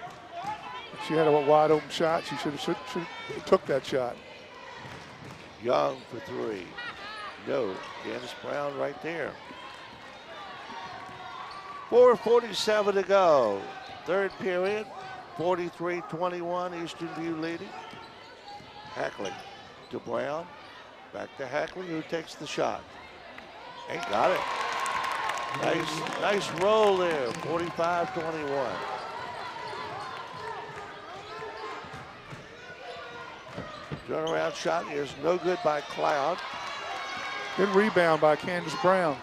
If she had a wide open shot, she should have took that shot. Young for three. No, Candace Brown right there. 4:47 to go. Third period, 43-21, Eastern View leading. Hackley to Brown. Back to Hackley, who takes the shot. Ain't got it. Nice roll there, 45-21. Turnaround shot is no good by Cloud. Good rebound by Candace Brown.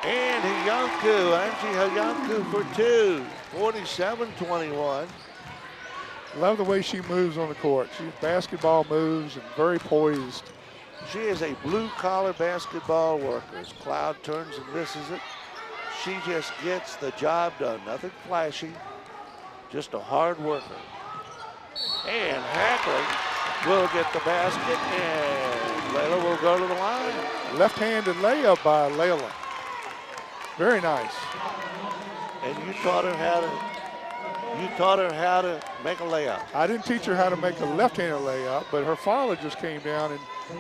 And Angie Hayanku for two, 47-21. Love the way she moves on the court. She basketball moves and very poised. She is a blue-collar basketball worker. As Cloud turns and misses it, she just gets the job done. Nothing flashy, just a hard worker. And Hackley will get the basket, and Layla will go to the line. Left-handed layup by Layla. Very nice. And you taught her how to make a layup. I didn't teach her how to make a left-handed layup, but her father just came down and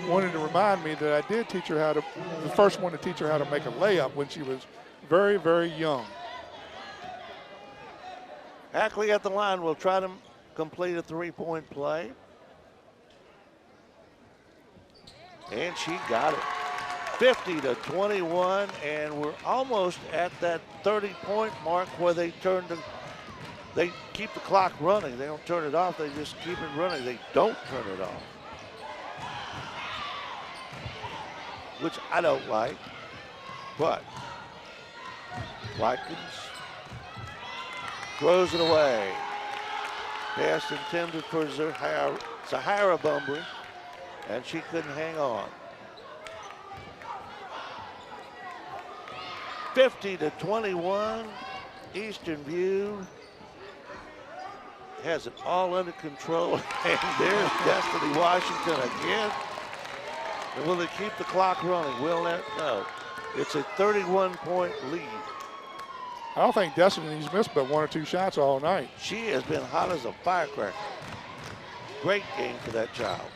wanted to remind me that I did teach her how to, the first one to teach her how to make a layup when she was very, very young. Hackley at the line will try to complete a three-point play. And she got it. 50-21, and we're almost at that 30-point mark where they keep the clock running. They don't turn it off, they just keep it running. They don't turn it off, which I don't like, but Watkins throws it away. Pass intended for Zahara Bumbry, and she couldn't hang on. 50-21, Eastern View has it all under control. And there's Destiny Washington again. And will they keep the clock running? Will that? No. It's a 31-point lead. I don't think Destiny's missed but one or two shots all night. She has been hot as a firecracker. Great game for that child.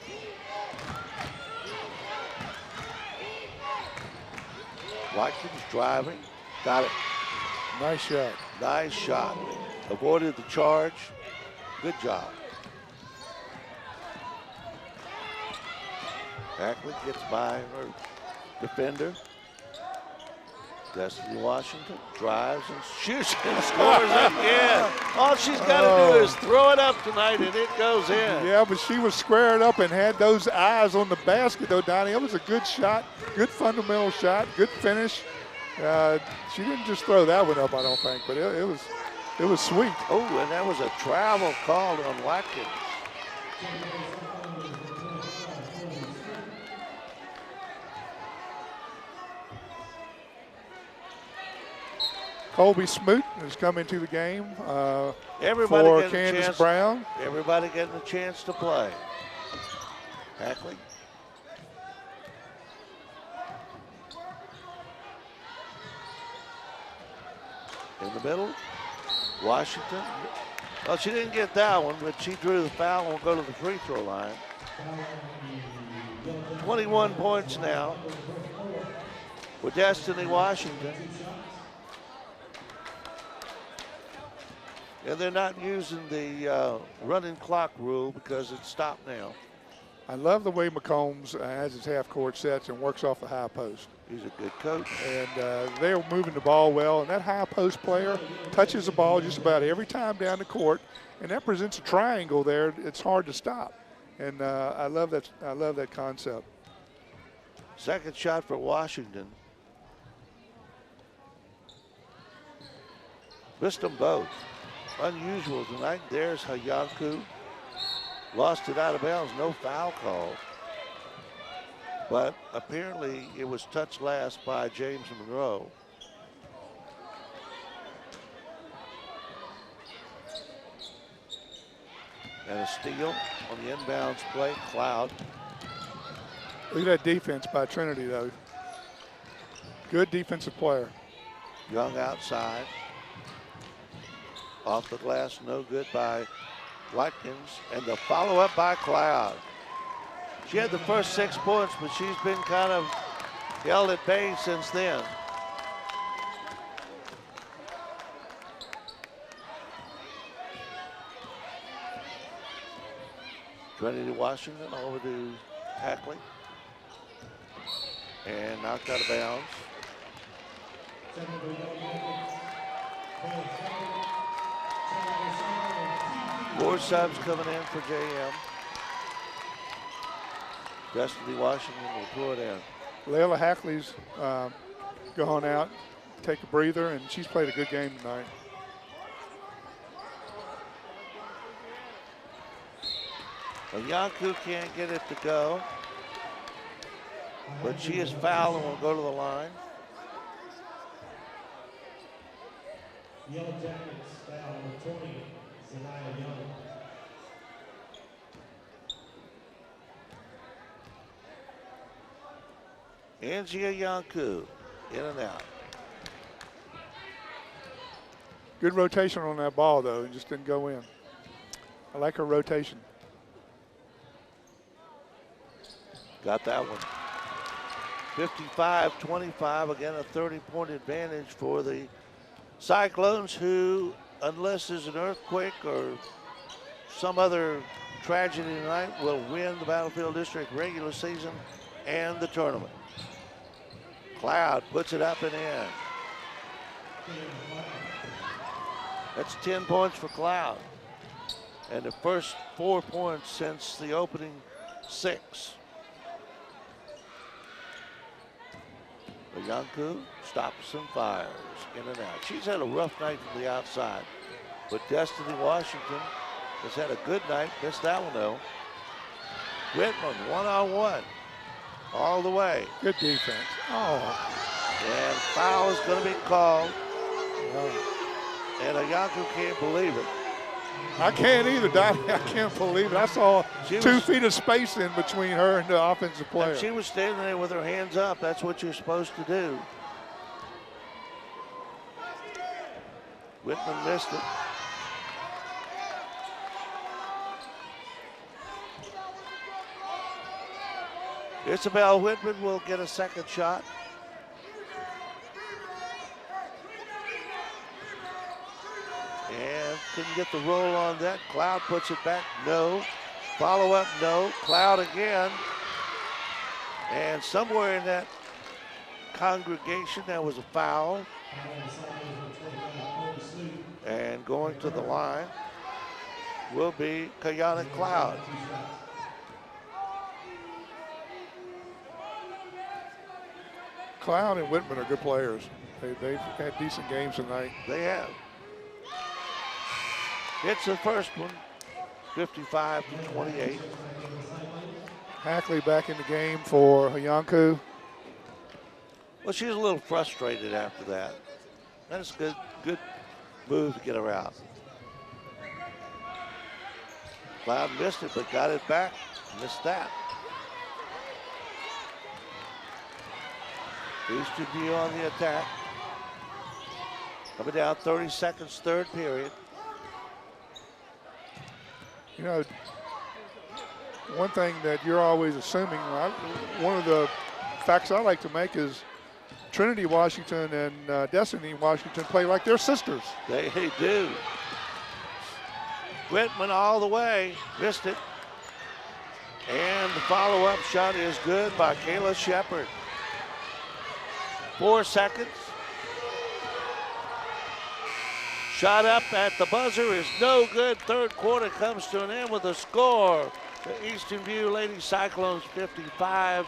Watkins driving, got it. Nice shot. Nice shot. Avoided the charge. Good job. Hackley gets by her defender. Destiny Washington drives and shoots and scores again. All she's got to do is throw it up tonight and it goes in. Yeah, but she was squared up and had those eyes on the basket, though, Donnie. It was a good shot, good fundamental shot, good finish. She didn't just throw that one up, I don't think, but it was sweet. Oh, and that was a travel called on Watkins. Colby Smoot has come into the game Everybody for getting Candace Brown. Everybody getting a chance to play. Hackley. In the middle, Washington. Well, she didn't get that one, but she drew the foul and will go to the free throw line. 21 points now for Destiny Washington. And they're not using the running clock rule because it's stopped now. I love the way McCombs has his half-court sets and works off the high post. He's a good coach. And they're moving the ball well, and that high post player touches the ball just about every time down the court, and that presents a triangle there. It's hard to stop, and I love that. I love that concept. Second shot for Washington. Missed them both. Unusual tonight. There's Hayanku. Lost it out of bounds. No foul call. But apparently it was touched last by James Monroe. And a steal on the inbounds play. Cloud. Look at that defense by Trinity, though. Good defensive player. Young outside. Off the glass, no good by Watkins. And the follow-up by Cloud. She had the first 6 points, but she's been kind of held at bay since then. Trinity Washington over to Hackley. And knocked out of bounds. More subs coming in for JM. Destiny Washington will throw it in. Layla Hackley's gone out, take a breather, and she's played a good game tonight. Yanku can't get it to go, but she is fouled and will go to the line. Yellow Jackets foul number 20, Zanaya Young. Angia Yanku in and out. Good rotation on that ball, though. It just didn't go in. I like her rotation. Got that one. 55-25, again a 30-point advantage for the Cyclones, who, unless there's an earthquake or some other tragedy tonight, will win the Battlefield District regular season and the tournament. Cloud puts it up and in. That's 10 points for Cloud. And the first 4 points since the opening 6. Yanku stops and fires in and out. She's had a rough night from the outside, but Destiny Washington has had a good night. Missed that one though. Whitman one-on-one all the way. Good defense. Oh. And foul is going to be called. And Yanku can't believe it. I can't either, Donnie. I can't believe it. I saw 2 feet of space in between her and the offensive player. And she was standing there with her hands up. That's what you're supposed to do. Whitman missed it. Isabel Whitman will get a second shot. And couldn't get the roll on that. Cloud puts it back, no. Follow up, no. Cloud again. And somewhere in that congregation there was a foul. And going to the line will be Kayana Cloud. Cloud and Whitman are good players. They've had decent games tonight. They have. It's the first one, 55-28. Hackley back in the game for Hayanku. Well, she's a little frustrated after that. That's a good move to get her out. Cloud missed it, but got it back. Missed that. Eastern View on the attack. Coming down 30 seconds, third period. You know, one thing that you're always assuming, one of the facts I like to make is Trinity Washington and Destiny Washington play like they're sisters. They do. Whitman all the way, missed it. And the follow-up shot is good by Kayla Shepard. 4 seconds. Shot up at the buzzer is no good. Third quarter comes to an end with a score. The Eastern View Lady Cyclones 55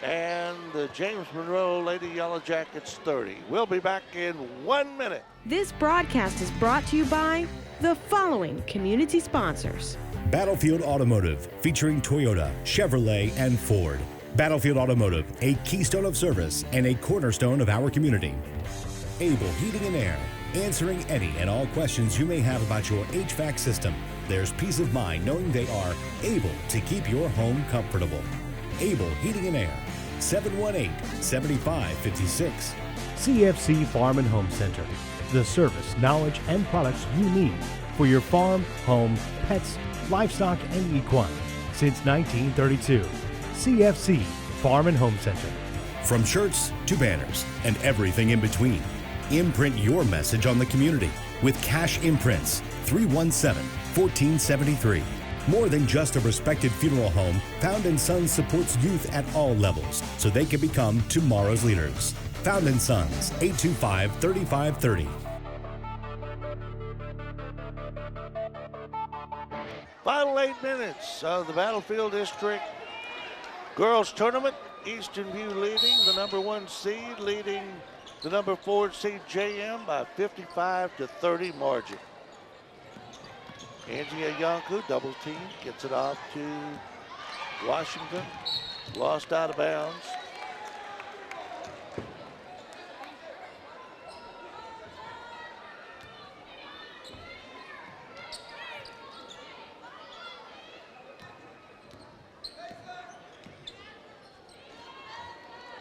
and the James Monroe Lady Yellow Jackets 30. We'll be back in 1 minute. This broadcast is brought to you by the following community sponsors. Battlefield Automotive, featuring Toyota, Chevrolet, and Ford. Battlefield Automotive, a keystone of service and a cornerstone of our community. Able Heating and Air, answering any and all questions you may have about your HVAC system. There's peace of mind knowing they are able to keep your home comfortable. Able Heating and Air, 718-7556. CFC Farm and Home Center, the service, knowledge, and products you need for your farm, home, pets, livestock, and equine. Since 1932, CFC Farm and Home Center. From shirts to banners and everything in between, imprint your message on the community with Cash Imprints, 317-1473. More than just a respected funeral home, Found & Sons supports youth at all levels so they can become tomorrow's leaders. Found & Sons, 825-3530. Final 8 minutes of the Battlefield District Girls Tournament. Eastern View leading the number 1 seed, leading the number 4 seed JM by 55-30 margin. Angie Ayanku, double team, gets it off to Washington. Lost out of bounds.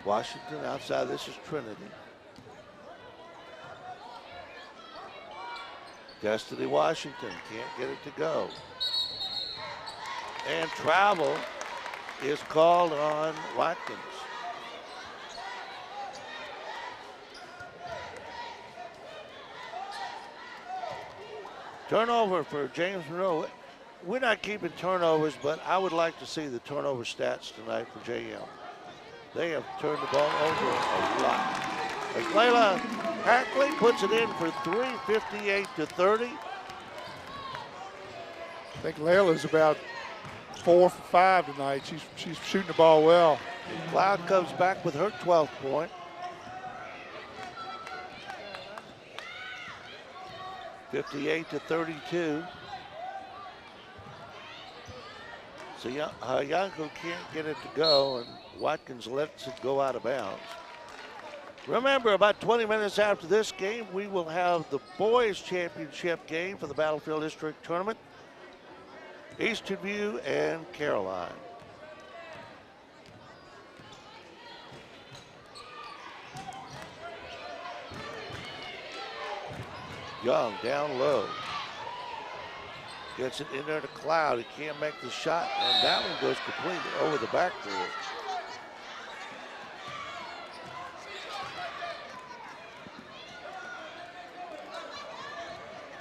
Washington outside, this is Trinity. Destiny Washington can't get it to go. And travel is called on Watkins. Turnover for James Monroe. We're not keeping turnovers, but I would like to see the turnover stats tonight for JM. They have turned the ball over a lot. As Layla Hackley puts it in for 3, 58-30. I think Layla's about 4 for 5 tonight. She's shooting the ball well. Cloud comes back with her 12th point. (58-32). So Yanko can't get it to go, and Watkins lets it go out of bounds. Remember, about 20 minutes after this game, we will have the boys' championship game for the Battlefield District Tournament. Eastern View and Caroline. Young down low. Gets it in there to Cloud. He can't make the shot, and that one goes completely over the backboard.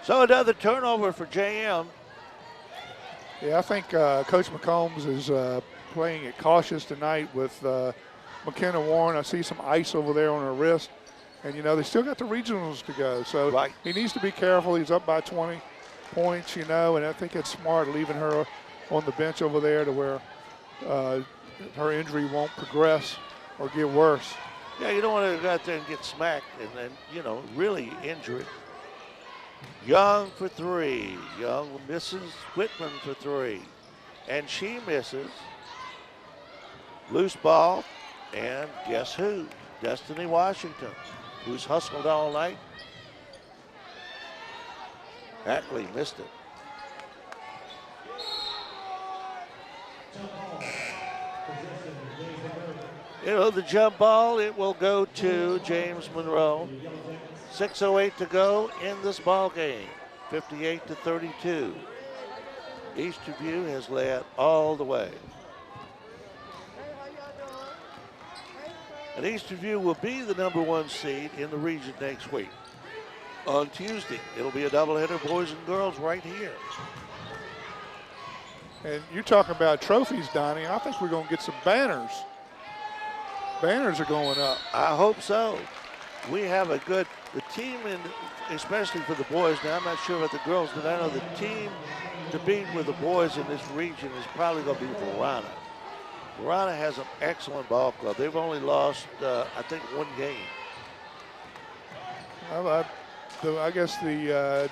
So another turnover for JM. Yeah, I think Coach McCombs is playing it cautious tonight with McKenna Warren. I see some ice over there on her wrist. And, you know, they still got the regionals to go. So he needs to be careful. He's up by 20 points, you know, and I think it's smart leaving her on the bench over there to where her injury won't progress or get worse. Yeah, you don't want to go out there and get smacked and then, you know, really injure it. Young for 3. Young misses Whitman for 3. And she misses. Loose ball. And guess who? Destiny Washington, who's hustled all night. Ackley missed it. You know, the jump ball, it will go to James Monroe. 6:08 to go in this ball game. 58-32. Eastern View has led all the way. And Eastern View will be the number 1 seed in the region next week. on Tuesday. It'll be a doubleheader, boys and girls, right here. And you're talking about trophies, Donnie. I think we're going to get some banners. Banners are going up. I hope so. We have the team, especially for the boys. Now, I'm not sure about the girls, but I know the team to beat with the boys in this region is probably going to be Verona. Verona has an excellent ball club. They've only lost, I think, one game. Well, I guess the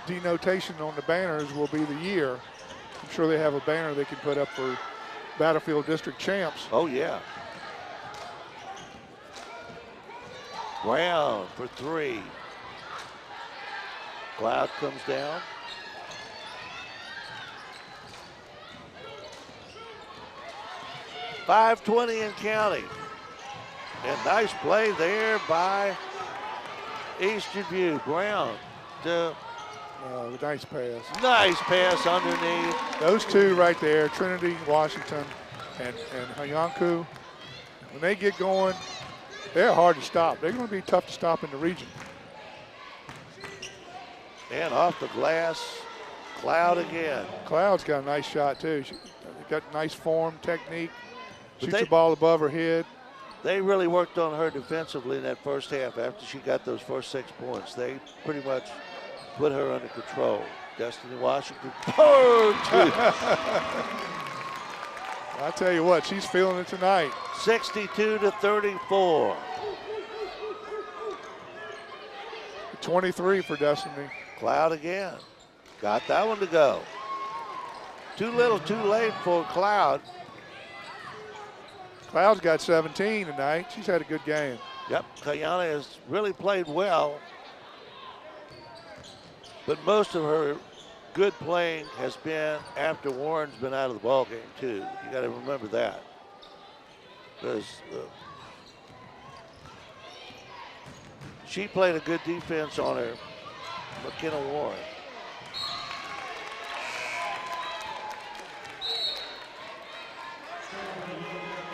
denotation on the banners will be the year. I'm sure they have a banner they can put up for Battlefield District champs. Oh, yeah. Brown for three. Cloud comes down. .520 and counting. And nice play there by Eastern View. Brown to Nice pass. Nice pass underneath. Those two right there, Trinity, Washington, and Hayanku, when they get going, they're hard to stop. They're going to be tough to stop in the region. And off the glass, Cloud again. Cloud's got a nice shot, too. She got nice form, technique, But shoots the ball above her head. They really worked on her defensively in that first half after she got those first 6 points. They pretty much put her under control. Destiny Washington. I tell you what, she's feeling it tonight. 62-34. 23 for Destiny. Cloud again. Got that one to go. Too little, too late for Cloud. Cloud's got 17 tonight. She's had a good game. Yep, Kayana has really played well. But most of her good playing has been after Warren's been out of the ball game too. You got to remember that. Because she played a good defense on her, McKenna Warren.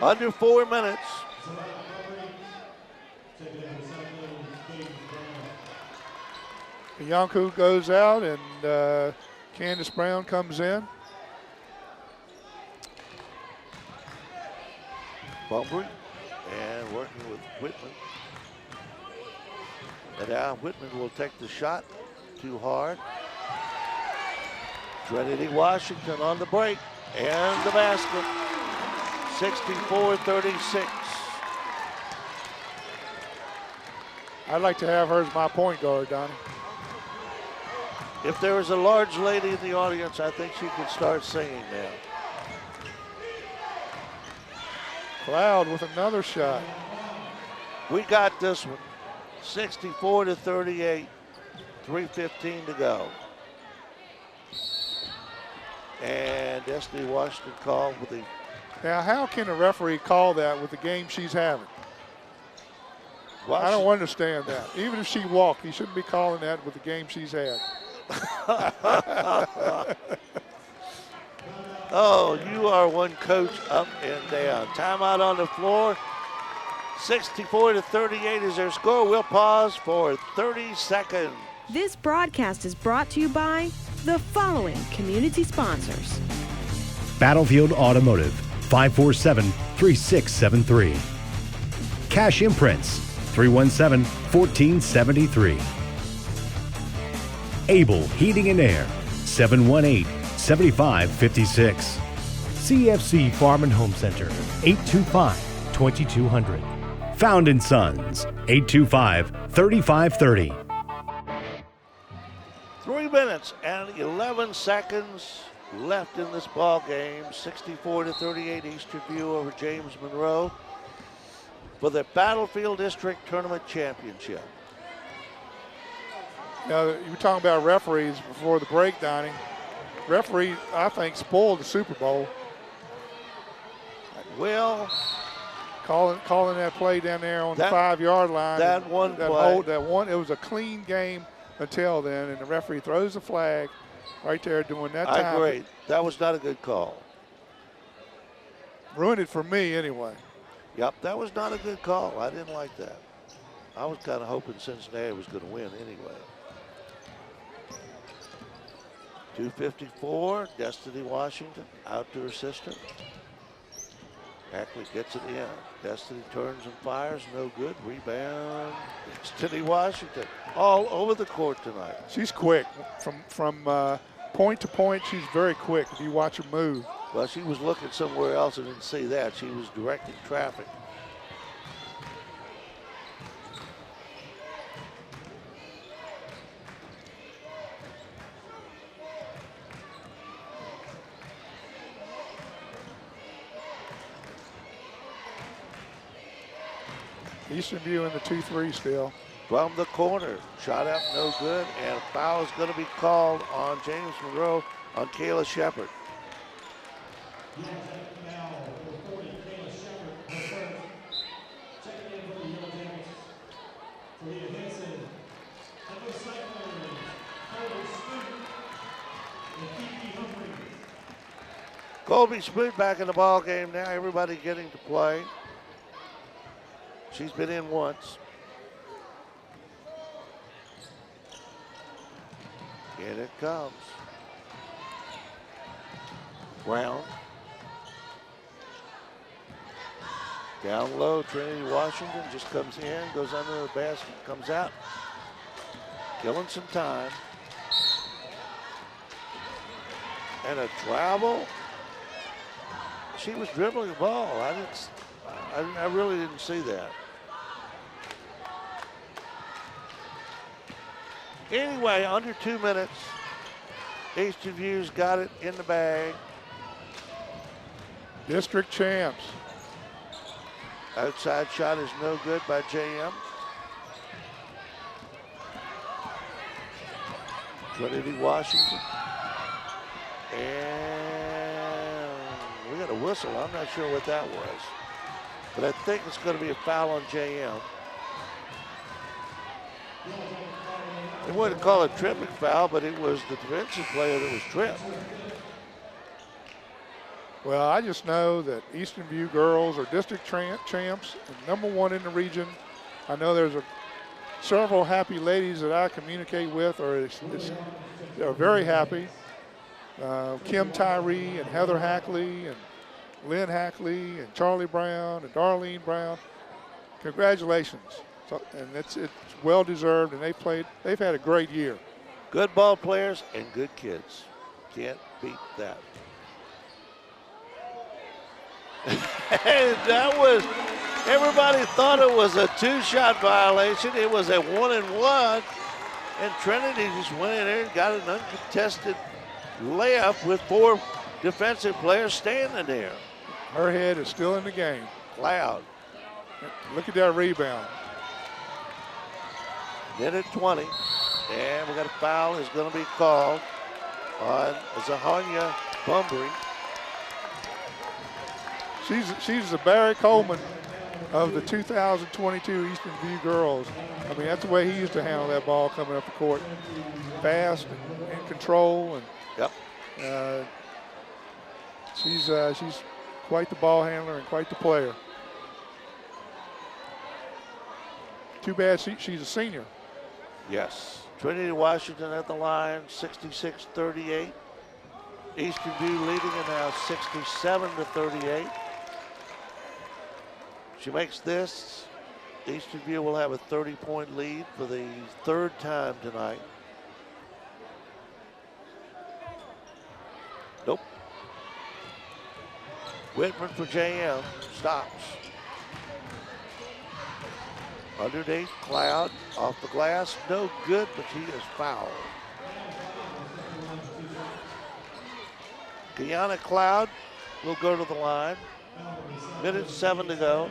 Under 4 minutes. Yonku goes out and Candace Brown comes in. Bumbry and working with Whitman. And now Whitman will take the shot. Too hard. Trinity Washington on the break and the basket. 64-36. I'd like to have her as my point guard, Donnie. If there was a large lady in the audience, I think she could start singing now. Cloud with another shot. We got this one. 64-38. 3:15 to go. And Destiny Washington called with the... Now, how can a referee call that with the game she's having? I don't understand that. Even if she walked, he shouldn't be calling that with the game she's had. Oh, you are one coach up and down. Timeout on the floor. 64-38 is their score. We'll pause for 30 seconds. This broadcast is brought to you by the following community sponsors. Battlefield Automotive, 547-3673. Cash Imprints, 317-1473. Able Heating and Air, 718-7556. CFC Farm and Home Center, 825-2200. Found & Sons, 825-3530. 3 minutes and 11 seconds left in this ball game. 64-38 Eastern View over James Monroe for the Battlefield District Tournament Championship. Now, you were talking about referees before the break, Donnie. Referee, I think, spoiled the Super Bowl. Well, calling that play down there on the 5-yard line. That one play. It was a clean game until then, and the referee throws the flag right there during that time. I agree. That was not a good call. Ruined it for me anyway. Yep, that was not a good call. I didn't like that. I was kind of hoping Cincinnati was going to win anyway. 2:54, Destiny Washington out to her sister. Hackley gets it in. Destiny turns and fires, no good. Rebound, Destiny Washington. All over the court tonight. She's quick. From point to point, she's very quick if you watch her move. Well, she was looking somewhere else and didn't see that. She was directing traffic. Eastern View in the 2-3 still. From the corner, shot up, no good, and a foul is going to be called on James Monroe on Kayla Shepard. Colby Smoot back in the ball game now. Everybody getting to play. She's been in once. And it comes. Brown. Down low, Trinity Washington just comes in, goes under the basket, comes out. Killing some time. And a travel. She was dribbling the ball. I really didn't see that. Anyway, under 2 minutes, Eastern View's got it in the bag. District champs. Outside shot is no good by JM. Trinity Washington. And we got a whistle. I'm not sure what that was. But I think it's going to be a foul on JM. They wouldn't call it a tripping foul, but it was the defensive player that was tripped. Well, I just know that Eastern View girls are district champs and #1 in the region. I know there's several happy ladies that I communicate with are very happy. Kim Tyree and Heather Hackley and Lynn Hackley and Charlie Brown and Darlene Brown. Congratulations. So, and it's well deserved, and they've had a great year. Good ball players and good kids. Can't beat that. And that was, everybody thought it was a 2-shot violation. It was a 1-and-1. And Trinity just went in there and got an uncontested layup with 4 defensive players standing there. Her head is still in the game. Cloud. Look at that rebound. Then at 20. And we got a foul is going to be called on Zahanya Bumbry. She's the Barry Coleman of the 2022 Eastern View girls. I mean, that's the way he used to handle that ball coming up the court. Fast and in control. And yep. She's quite the ball handler and quite the player. Too bad she's a senior. Yes. Trinity Washington at the line, 66-38. Eastern View leading it now 67-38. She makes this. Eastern View will have a 30-point lead for the 3rd time tonight. Nope. Whitman for JM, stops. Underneath, Cloud off the glass, no good, but she is fouled. Kiana Cloud will go to the line. Minute 7 to go.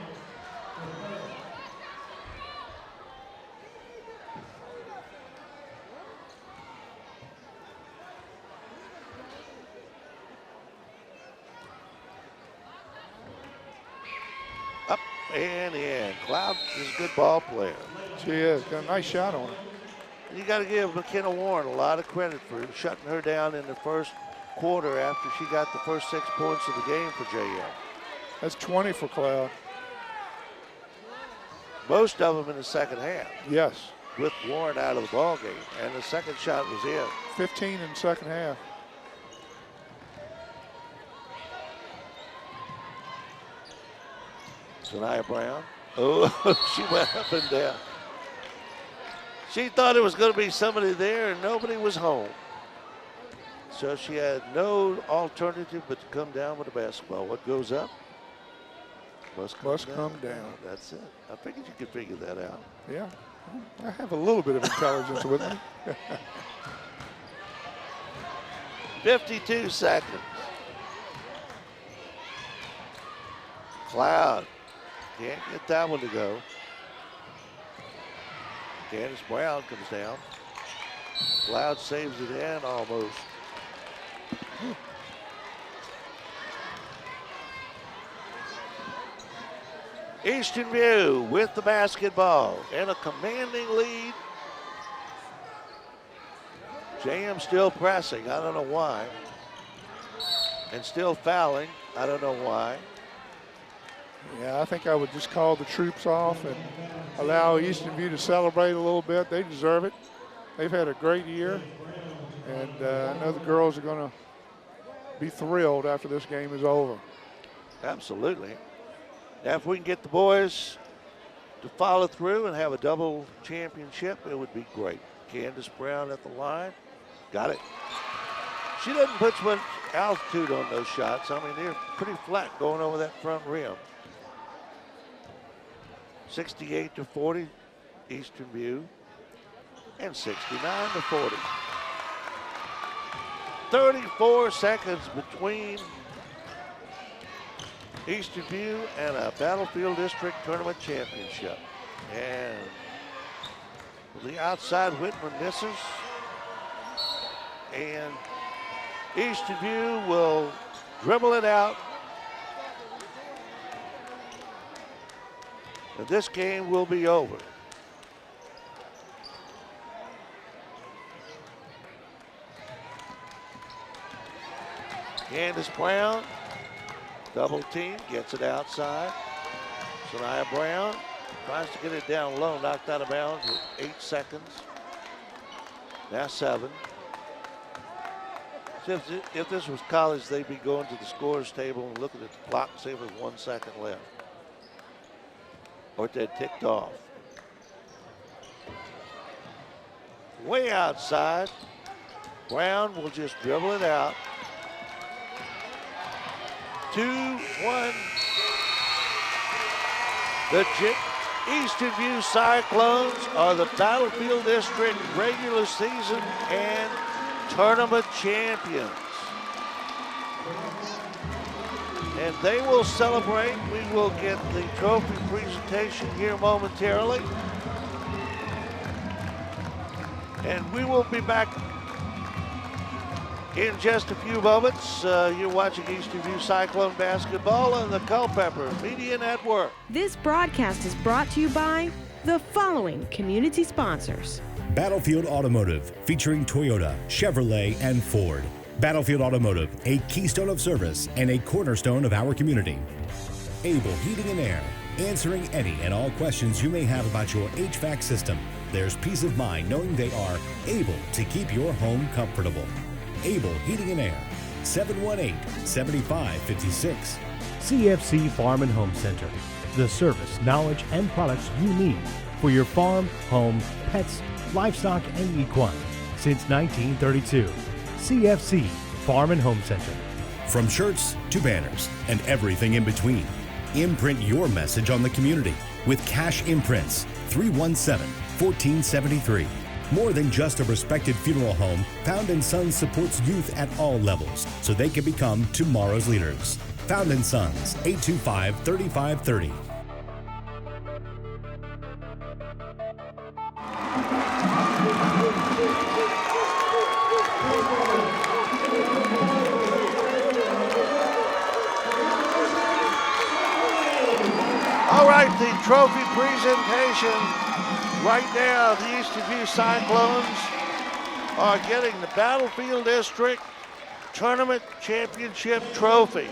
Up and in. Cloud is a good ball player. She is. Got a nice shot on her. You got to give McKenna Warren a lot of credit for shutting her down in the first quarter after she got the first 6 points of the game for JM. That's 20 for Cloud. most of them in the second half, Yes, with Warren out of the ball game, and the second shot was in. 15 in the second half. Sanaya Brown. Oh, she went up and down. She thought it was going to be somebody there, and nobody was home. So she had no alternative but to come down with the basketball. What goes up must come down. That's it. I figured you could figure that out. Yeah, I have a little bit of intelligence with me. 52 seconds. Cloud can't get that one to go. Candace Brown comes down. Cloud saves it in almost. Eastern View with the basketball and a commanding lead. JM still pressing, I don't know why. And still fouling, I don't know why. Yeah, I think I would just call the troops off and allow Eastern View to celebrate a little bit. They deserve it. They've had a great year, and I know the girls are going to be thrilled after this game is over. Absolutely. Now, if we can get the boys to follow through and have a double championship, it would be great. Candace Brown at the line. Got it. She doesn't put much altitude on those shots. I mean, they're pretty flat going over that front rim. 68-40, Eastern View, and 69-40. 34 seconds between Eastern View and a Battlefield District Tournament Championship. And the outside Whitman misses. And Eastern View will dribble it out. And this game will be over. Candace Brown, double team, gets it outside. Sanaya Brown tries to get it down low, knocked out of bounds with 8 seconds. Now 7. If this was college, they'd be going to the scorer's table and looking at the clock and see if there's 1 second left. Or they're ticked off. Way outside. Brown will just dribble it out. 2-1. The Eastern View Cyclones are the Battlefield District regular season and tournament champions. And they will celebrate. We will get the trophy presentation here momentarily. And we will be back in just a few moments. You're watching Eastern View Cyclone basketball on the Culpeper Media Network. This broadcast is brought to you by the following community sponsors. Battlefield Automotive, featuring Toyota, Chevrolet, and Ford. Battlefield Automotive, a keystone of service and a cornerstone of our community. Able Heating and Air, answering any and all questions you may have about your HVAC system. There's peace of mind knowing they are able to keep your home comfortable. Able Heating and Air, 718-7556. CFC Farm and Home Center, the service, knowledge, and products you need for your farm, home, pets, livestock, and equine since 1932. CFC Farm and Home Center. From shirts to banners and everything in between, imprint your message on the community with Cash Imprints, 317-1473. More than just a respected funeral home, Found & Sons supports youth at all levels so they can become tomorrow's leaders. Found & Sons, 825-3530. All right, the trophy presentation. Right now, the Eastern View Cyclones are getting the Battlefield District Tournament Championship Trophy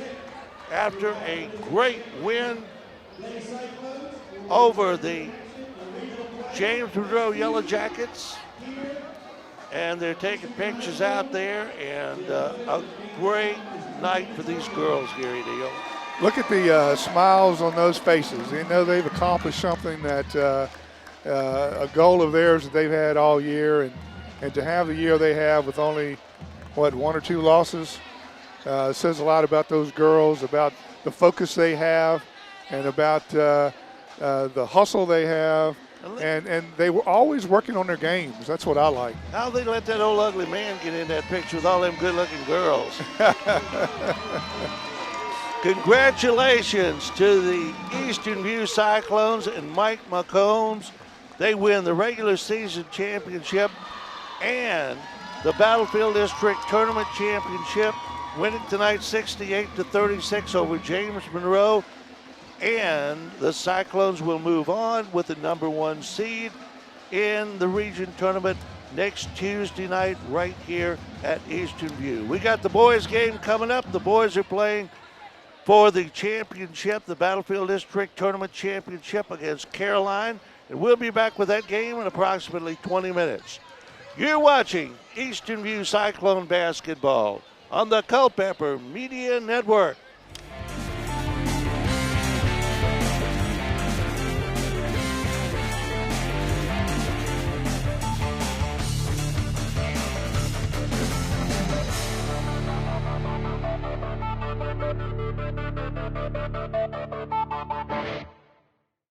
after a great win over the James Monroe Yellow Jackets. And they're taking pictures out there, and a great night for these girls, Gary Deal. Look at the smiles on those faces. They know they've accomplished something that a goal of theirs that they've had all year, and to have the year they have with only, what, 1 or 2 losses, says a lot about those girls, about the focus they have, and about the hustle they have. And they were always working on their games. That's what I like. How they let that old ugly man get in that picture with all them good-looking girls? Congratulations to the Eastern View Cyclones and Mike McCombs. They win the regular season championship and the Battlefield District Tournament Championship, winning tonight 68-36 over James Monroe. And the Cyclones will move on with the #1 seed in the region tournament next Tuesday night right here at Eastern View. We got the boys game coming up. The boys are playing for the championship, the Battlefield District Tournament Championship against Caroline. And we'll be back with that game in approximately 20 minutes. You're watching Eastern View Cyclone basketball on the Culpeper Media Network.